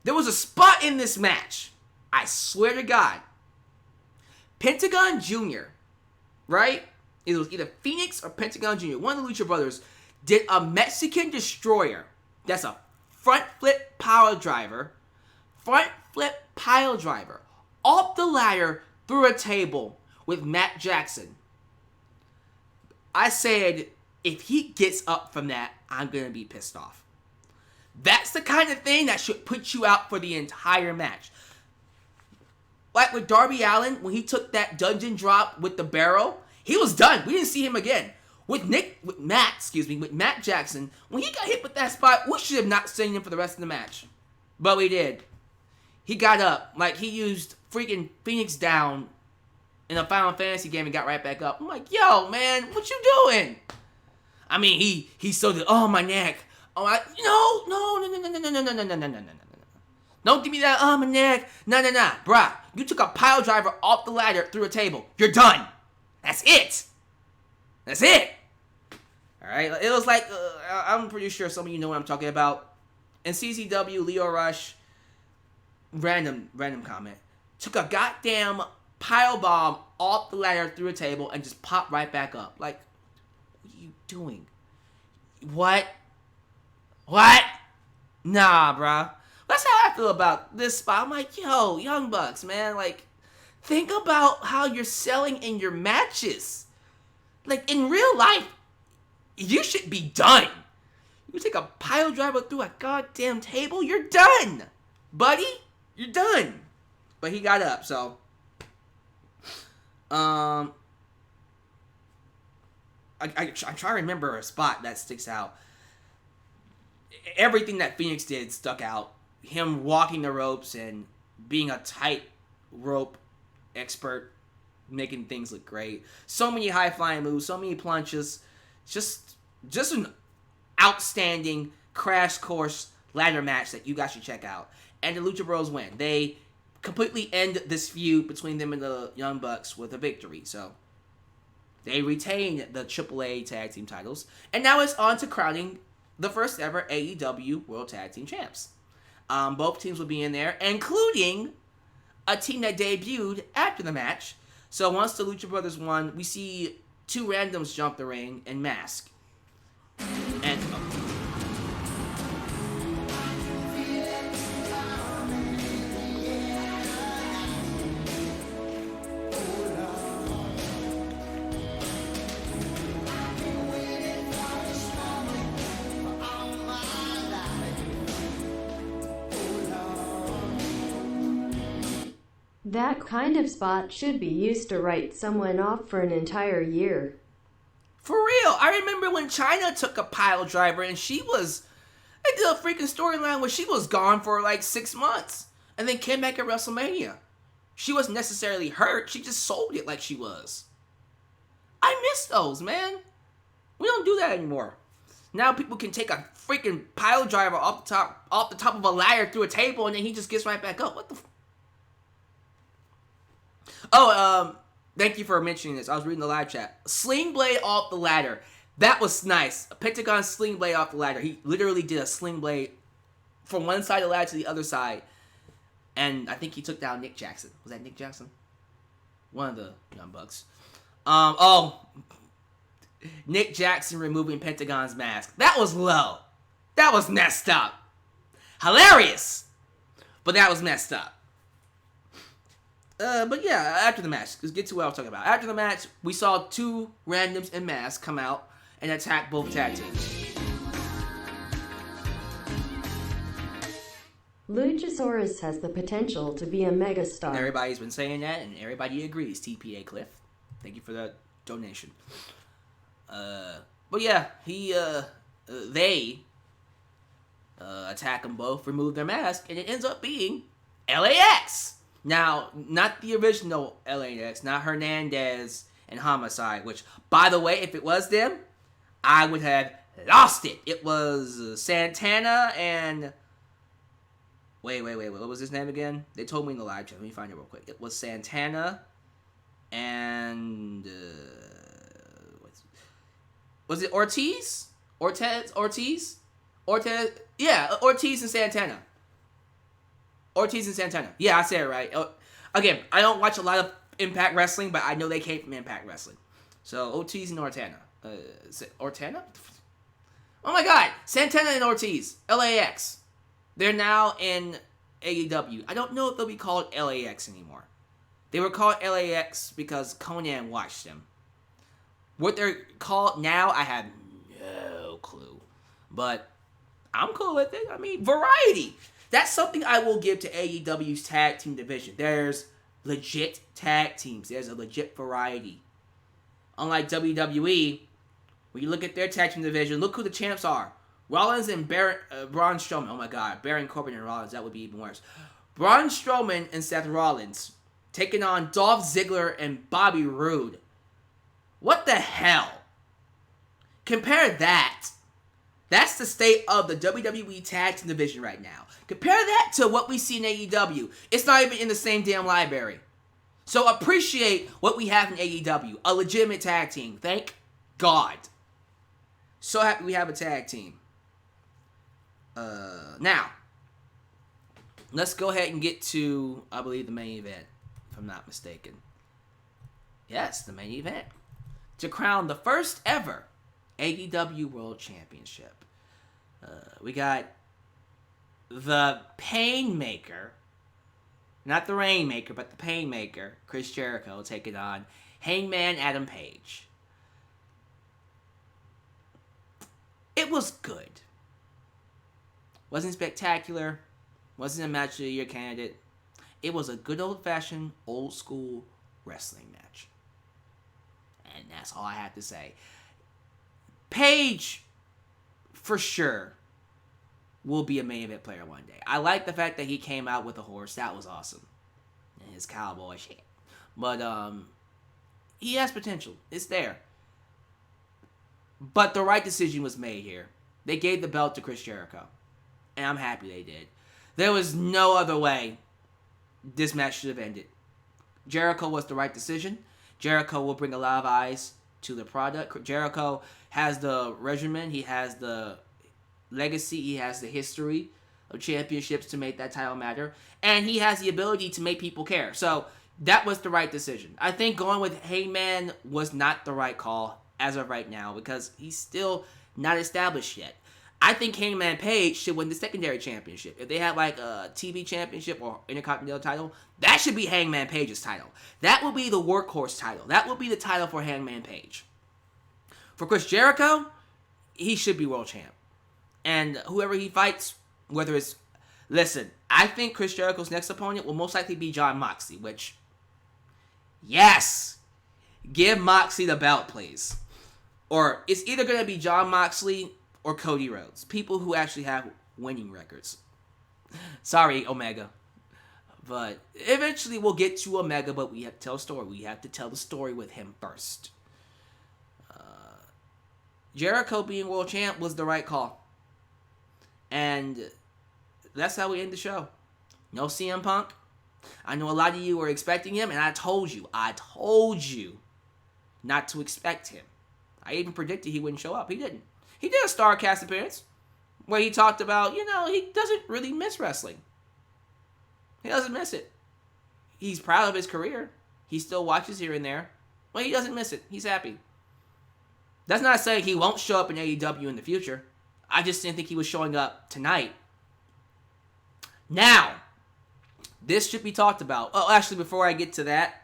There was a spot in this match, I swear to God, Pentagon Jr., right? It was either Phoenix or Pentagon Jr., one of the Lucha Brothers, did a Mexican Destroyer. That's a front flip pile driver off the ladder through a table with Matt Jackson. I said, if he gets up from that, I'm going to be pissed off. That's the kind of thing that should put you out for the entire match. Like with Darby Allin, when he took that dungeon drop with the barrel, he was done. We didn't see him again. With Matt Jackson, when he got hit with that spot, we should have not seen him for the rest of the match. But we did. He got up, like he used freaking Phoenix down in a Final Fantasy game and got right back up. I'm like, yo, man, what you doing? I mean, he still did, oh, my neck. Oh, no. Don't give me that, oh, my neck. No. Bruh, you took a pile driver off the ladder through a table. You're done. That's it. All right, it was like, I'm pretty sure some of you know what I'm talking about. In CZW, Leo Rush, random comment, took a goddamn pile bomb off the ladder through a table and just popped right back up. Like, what are you doing? What? Nah, bruh. That's how I feel about this spot. I'm like, yo, Young Bucks, man. Like, think about how you're selling in your matches. Like, in real life, you should be done. You take a pile driver through a goddamn table, you're done. Buddy, you're done. but he got up. So, I'm trying to remember a spot that sticks out. Everything that Phoenix did stuck out. Him walking the ropes and being a tight rope expert, making things look great. So many high flying moves, so many plunges. Just an outstanding crash course ladder match that you guys should check out. And the Lucha Bros win. They completely end this feud between them and the Young Bucks with a victory. So they retain the AAA tag team titles. And now it's on to crowning the first ever AEW World Tag Team Champs. Both teams will be in there, including a team that debuted after the match. So once the Lucha Brothers won, we see two randoms jump the ring and mask. And That kind of spot should be used to write someone off for an entire year. For real, I remember when Chyna took a pile driver and they did a freaking storyline where she was gone for like 6 months and then came back at WrestleMania. She wasn't necessarily hurt, she just sold it like she was. I miss those, man. We don't do that anymore. Now people can take a freaking pile driver off the top of a ladder through a table and then he just gets right back up. What the thank you for mentioning this. I was reading the live chat. Sling blade off the ladder. That was nice. A Pentagon sling blade off the ladder. He literally did a sling blade from one side of the ladder to the other side. And I think he took down Nick Jackson. Was that Nick Jackson? One of the Young Bucks. Nick Jackson removing Pentagon's mask. That was low. That was messed up. Hilarious. But that was messed up. But yeah, after the match, let's get to what I was talking about. After the match, we saw two randoms in masks come out and attack both tag teams. Luchasaurus has the potential to be a megastar. Everybody's been saying that, and everybody agrees. TPA Cliff, thank you for that donation. But yeah, they attack them both, remove their mask, and it ends up being LAX. Now, not the original LAX, not Hernandez and Homicide, which, by the way, if it was them, I would have lost it. It was Santana and... Wait, what was his name again? They told me in the live chat. Let me find it real quick. It was Santana and... was it Ortiz? Ortiz? Yeah, Ortiz and Santana. Yeah, I said it right. Again, I don't watch a lot of Impact Wrestling, but I know they came from Impact Wrestling. So, Ortiz and Ortana. Ortana? Oh my god! Santana and Ortiz. LAX. They're now in AEW. I don't know if they'll be called LAX anymore. They were called LAX because Conan watched them. What they're called now, I have no clue. But I'm cool with it. I mean, variety. That's something I will give to AEW's tag team division. There's legit tag teams. There's a legit variety. Unlike WWE, when you look at their tag team division, look who the champs are. Rollins and Braun Strowman. Oh my god, Baron Corbin and Rollins. That would be even worse. Braun Strowman and Seth Rollins taking on Dolph Ziggler and Bobby Roode. What the hell? Compare that. That's the state of the WWE tag team division right now. Compare that to what we see in AEW. It's not even in the same damn library. So appreciate what we have in AEW. A legitimate tag team. Thank God. So happy we have a tag team. Now, let's go ahead and get to, I believe, the main event, if I'm not mistaken. Yes, the main event. To crown the first ever AEW World Championship. We got the Painmaker, not the Rainmaker, but the Painmaker, Chris Jericho, taking on Hangman Adam Page. It was good. Wasn't spectacular. Wasn't a match of the year candidate. It was a good old-fashioned, old-school wrestling match. And that's all I have to say. Paige, for sure, will be a main event player one day. I like the fact that he came out with a horse. That was awesome. And his cowboy shit. But, he has potential. It's there. But the right decision was made here. They gave the belt to Chris Jericho. And I'm happy they did. There was no other way this match should have ended. Jericho was the right decision. Jericho will bring a lot of eyes to the product. Jericho has the regimen. He has the legacy. He has the history of championships to make that title matter. And he has the ability to make people care. So that was the right decision. I think going with Heyman was not the right call as of right now because he's still not established yet. I think Hangman Page should win the secondary championship. If they have like a TV championship or Intercontinental title, that should be Hangman Page's title. That will be the workhorse title. That will be the title for Hangman Page. For Chris Jericho, he should be world champ. And whoever he fights, whether it's... Listen, I think Chris Jericho's next opponent will most likely be Jon Moxley, which... Yes! Give Moxley the belt, please. Or it's either going to be Jon Moxley or Cody Rhodes. People who actually have winning records. Sorry, Omega. But eventually we'll get to Omega, but we have to tell a story. We have to tell the story with him first. Jericho being world champ was the right call. And that's how we end the show. No CM Punk. I know a lot of you were expecting him, and I told you not to expect him. I even predicted he wouldn't show up. He didn't. He did a StarCast appearance where he talked about, he doesn't really miss wrestling. He doesn't miss it. He's proud of his career. He still watches here and there. But he doesn't miss it. He's happy. That's not saying he won't show up in AEW in the future. I just didn't think he was showing up tonight. Now, this should be talked about. Oh, actually, before I get to that,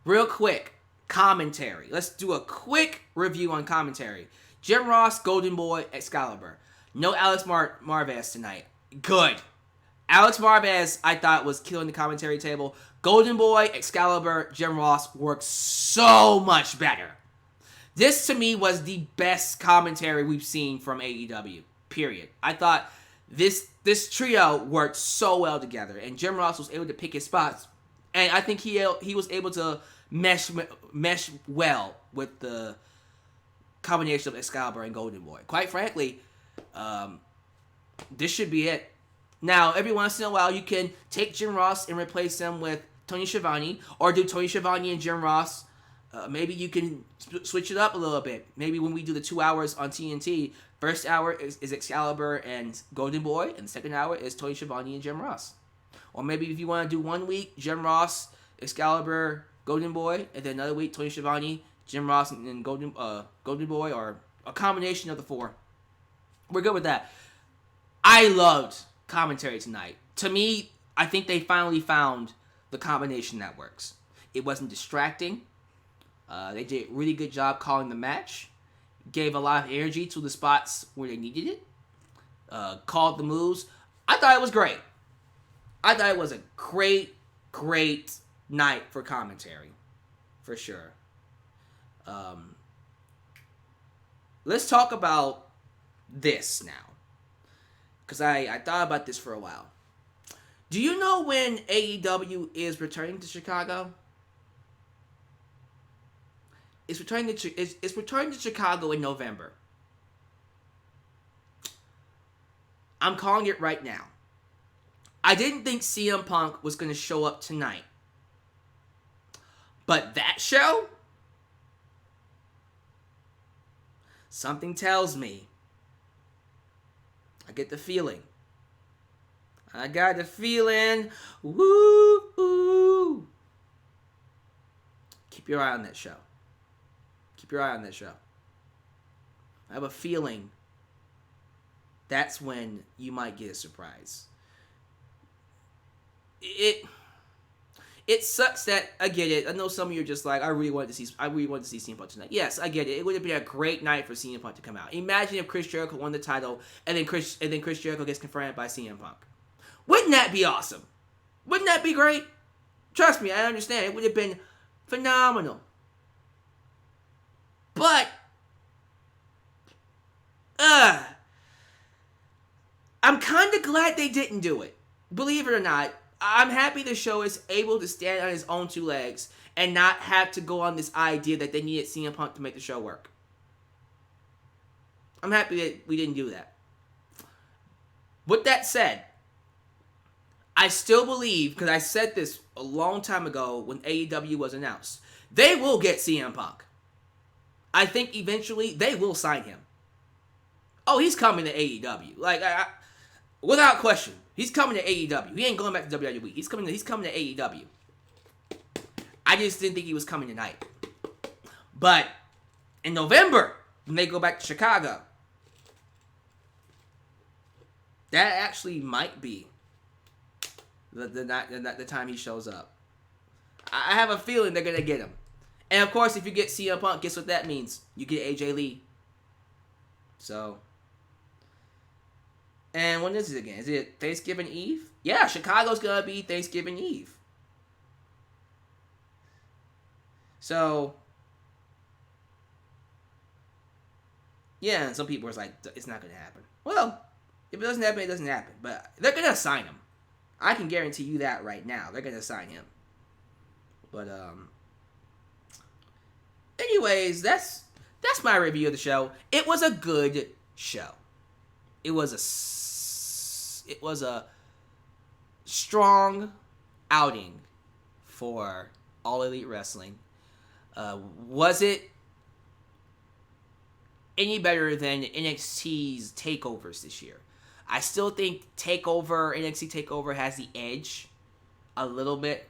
real quick, commentary. Let's do a quick review on commentary. Jim Ross, Golden Boy, Excalibur. No Alex Marvez tonight. Good. Alex Marvez, I thought, was killing the commentary table. Golden Boy, Excalibur, Jim Ross worked so much better. This, to me, was the best commentary we've seen from AEW. Period. I thought this trio worked so well together, and Jim Ross was able to pick his spots. And I think he was able to mesh well with the combination of Excalibur and Golden Boy. Quite frankly, this should be it. Now, every once in a while, you can take Jim Ross and replace him with Tony Schiavone, or do Tony Schiavone and Jim Ross. Maybe you can switch it up a little bit. Maybe when we do the 2 hours on TNT, first hour is Excalibur and Golden Boy, and the second hour is Tony Schiavone and Jim Ross. Or maybe if you want to do 1 week, Jim Ross, Excalibur, Golden Boy, and then another week, Tony Schiavone, Jim Ross, and Golden Boy, or a combination of the four. We're good with that. I loved commentary tonight. To me, I think they finally found the combination that works. It wasn't distracting. They did a really good job calling the match. Gave a lot of energy to the spots where they needed it. Called the moves. I thought it was great. I thought it was a great, great night for commentary. For sure. Let's talk about this now. Because I thought about this for a while. Do you know when AEW is returning to Chicago? It's returning to Chicago in November. I'm calling it right now. I didn't think CM Punk was going to show up tonight. But that show? Something tells me. I get the feeling. I got the feeling. Woo! Keep your eye on that show. Keep your eye on that show. I have a feeling that's when you might get a surprise. It sucks that I get it. I know some of you are just like, I really wanted to see CM Punk tonight. Yes, I get it. It would have been a great night for CM Punk to come out. Imagine if Chris Jericho won the title and then Chris Jericho gets confronted by CM Punk. Wouldn't that be awesome? Wouldn't that be great? Trust me, I understand. It would have been phenomenal. But, I'm kind of glad they didn't do it. Believe it or not, I'm happy the show is able to stand on its own two legs and not have to go on this idea that they needed CM Punk to make the show work. I'm happy that we didn't do that. With that said, I still believe, because I said this a long time ago when AEW was announced, they will get CM Punk. I think eventually they will sign him. Oh, he's coming to AEW. Like, without question, he's coming to AEW. He ain't going back to WWE. He's coming to AEW. I just didn't think he was coming tonight. But in November, when they go back to Chicago, that actually might be the time he shows up. I have a feeling they're going to get him. And of course, if you get CM Punk, guess what that means? You get AJ Lee. So. And when is it again? Is it Thanksgiving Eve? Yeah, Chicago's going to be Thanksgiving Eve. So. Yeah, and some people are like, it's not going to happen. Well, if it doesn't happen, it doesn't happen. But they're going to sign him. I can guarantee you that right now. They're going to sign him. But, anyways, that's my review of the show. It was a good show. It was a strong outing for All Elite Wrestling. Was it any better than NXT's takeovers this year? I still think NXT TakeOver has the edge a little bit.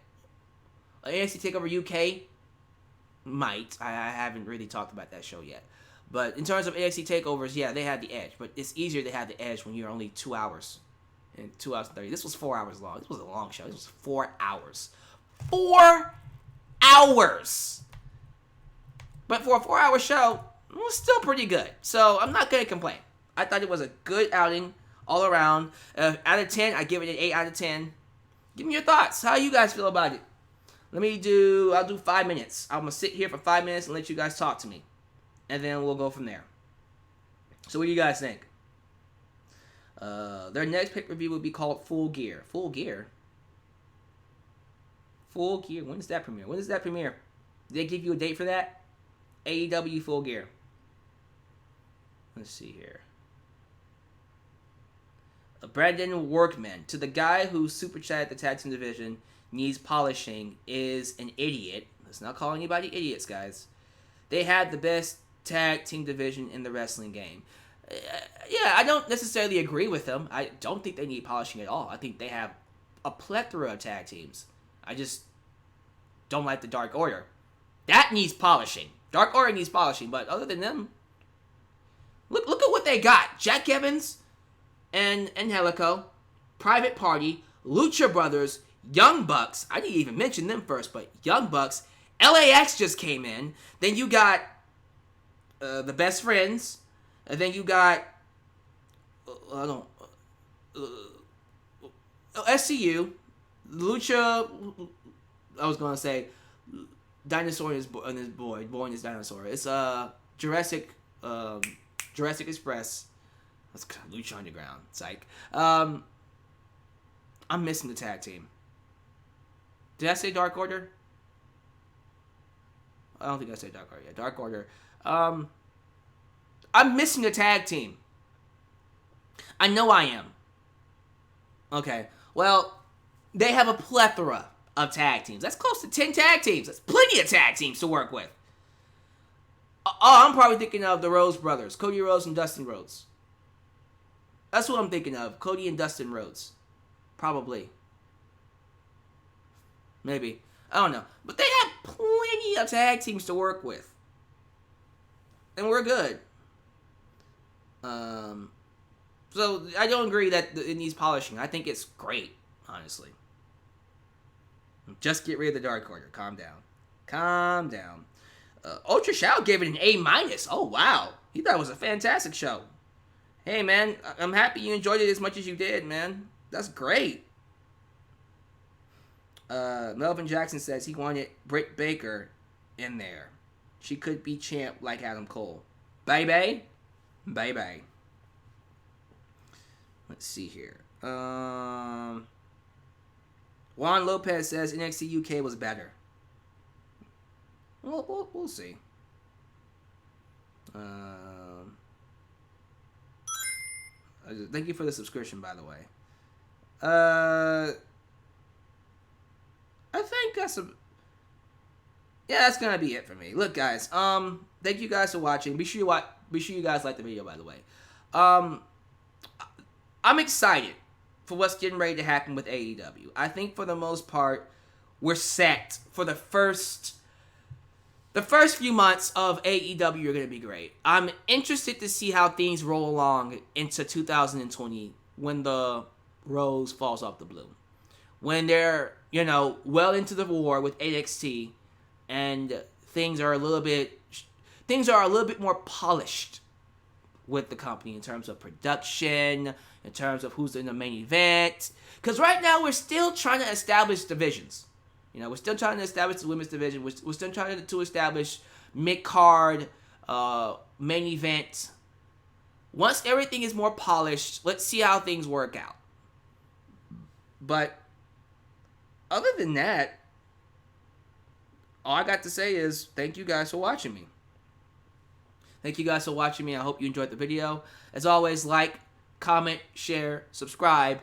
NXT TakeOver UK might. I haven't really talked about that show yet. But in terms of NXT takeovers, yeah, they had the edge. But it's easier to have the edge when you're only 2 hours. And 2 hours and 30. This was 4 hours long. This was a long show. This was 4 hours. 4 hours! But for a 4-hour show, it was still pretty good. So I'm not going to complain. I thought it was a good outing all around. Out of 10, I give it an 8 out of 10. Give me your thoughts. How you guys feel about it? I'll do 5 minutes. I'm going to sit here for 5 minutes and let you guys talk to me. And then we'll go from there. So what do you guys think? Their next pay-per-view will be called Full Gear. Full Gear? Full Gear? When does that premiere? Did they give you a date for that? AEW Full Gear. Let's see here. Brandon Workman. To the guy who super chatted the tag team division needs polishing is an idiot. Let's not call anybody idiots, guys. They had the best tag team division in the wrestling game. Yeah, I don't necessarily agree with them. I don't think they need polishing at all. I think they have a plethora of tag teams. I just don't like the Dark Order. That needs polishing. Dark Order needs polishing, but other than them, look at what they got. Jack Evans and Angelico, Private Party, Lucha Brothers, Young Bucks. I didn't even mention them first, but Young Bucks. LAX just came in. Then you got the Best Friends. And then you got SCU, Lucha. I was gonna say Dinosaur and his boy and his dinosaur. It's Jurassic Express. That's Lucha Underground. Psych. I'm missing the tag team. Did I say Dark Order? I don't think I said Dark Order. Yeah, Dark Order. I'm missing a tag team. I know I am. Okay. Well, they have a plethora of tag teams. That's close to 10 tag teams. That's plenty of tag teams to work with. Oh, I'm probably thinking of the Rhodes brothers. Cody Rhodes and Dustin Rhodes. That's what I'm thinking of. Cody and Dustin Rhodes. Probably. Maybe. I don't know. But they have plenty of tag teams to work with. And we're good. So I don't agree that it needs polishing. I think it's great, honestly. Just get rid of the Dark Order. Calm down. Ultra Shao gave it an A-. Oh, wow. He thought it was a fantastic show. Hey, man, I'm happy you enjoyed it as much as you did, man. That's great. Melvin Jackson says he wanted Britt Baker in there. She could be champ like Adam Cole. Baby. Baby. Let's see here. Juan Lopez says NXT UK was better. We'll see. Thank you for the subscription, by the way. I think that's that's gonna be it for me. Look, guys. Thank you guys for watching. Be sure you guys like the video, by the way. I'm excited for what's getting ready to happen with AEW. I think for the most part, we're set for the first few months of AEW are going to be great. I'm interested to see how things roll along into 2020 when the rose falls off the bloom. When they're, well into the war with NXT and things are a little bit more polished with the company in terms of production, in terms of who's in the main event. Because right now we're still trying to establish divisions. We're still trying to establish the women's division. We're still trying to establish mid-card, main event. Once everything is more polished, let's see how things work out. But other than that, all I got to say is thank you guys for watching me. Thank you guys for watching me. I hope you enjoyed the video. As always, like, comment, share, subscribe.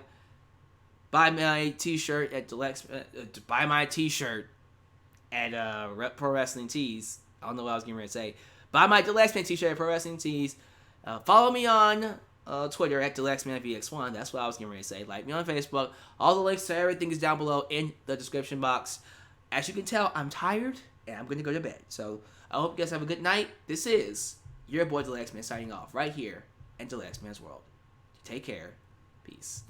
Buy my t-shirt at buy my t-shirt at Pro Wrestling Tees. I don't know what I was getting ready to say. Buy my Deluxeman t-shirt at Pro Wrestling Tees. Follow me on Twitter at DeluxemanVX1. That's what I was getting ready to say. Like me on Facebook. All the links to everything is down below in the description box. As you can tell, I'm tired and I'm going to go to bed. So I hope you guys have a good night. This is your boy Deluxeman signing off right here in Deluxeman's World. Take care. Peace.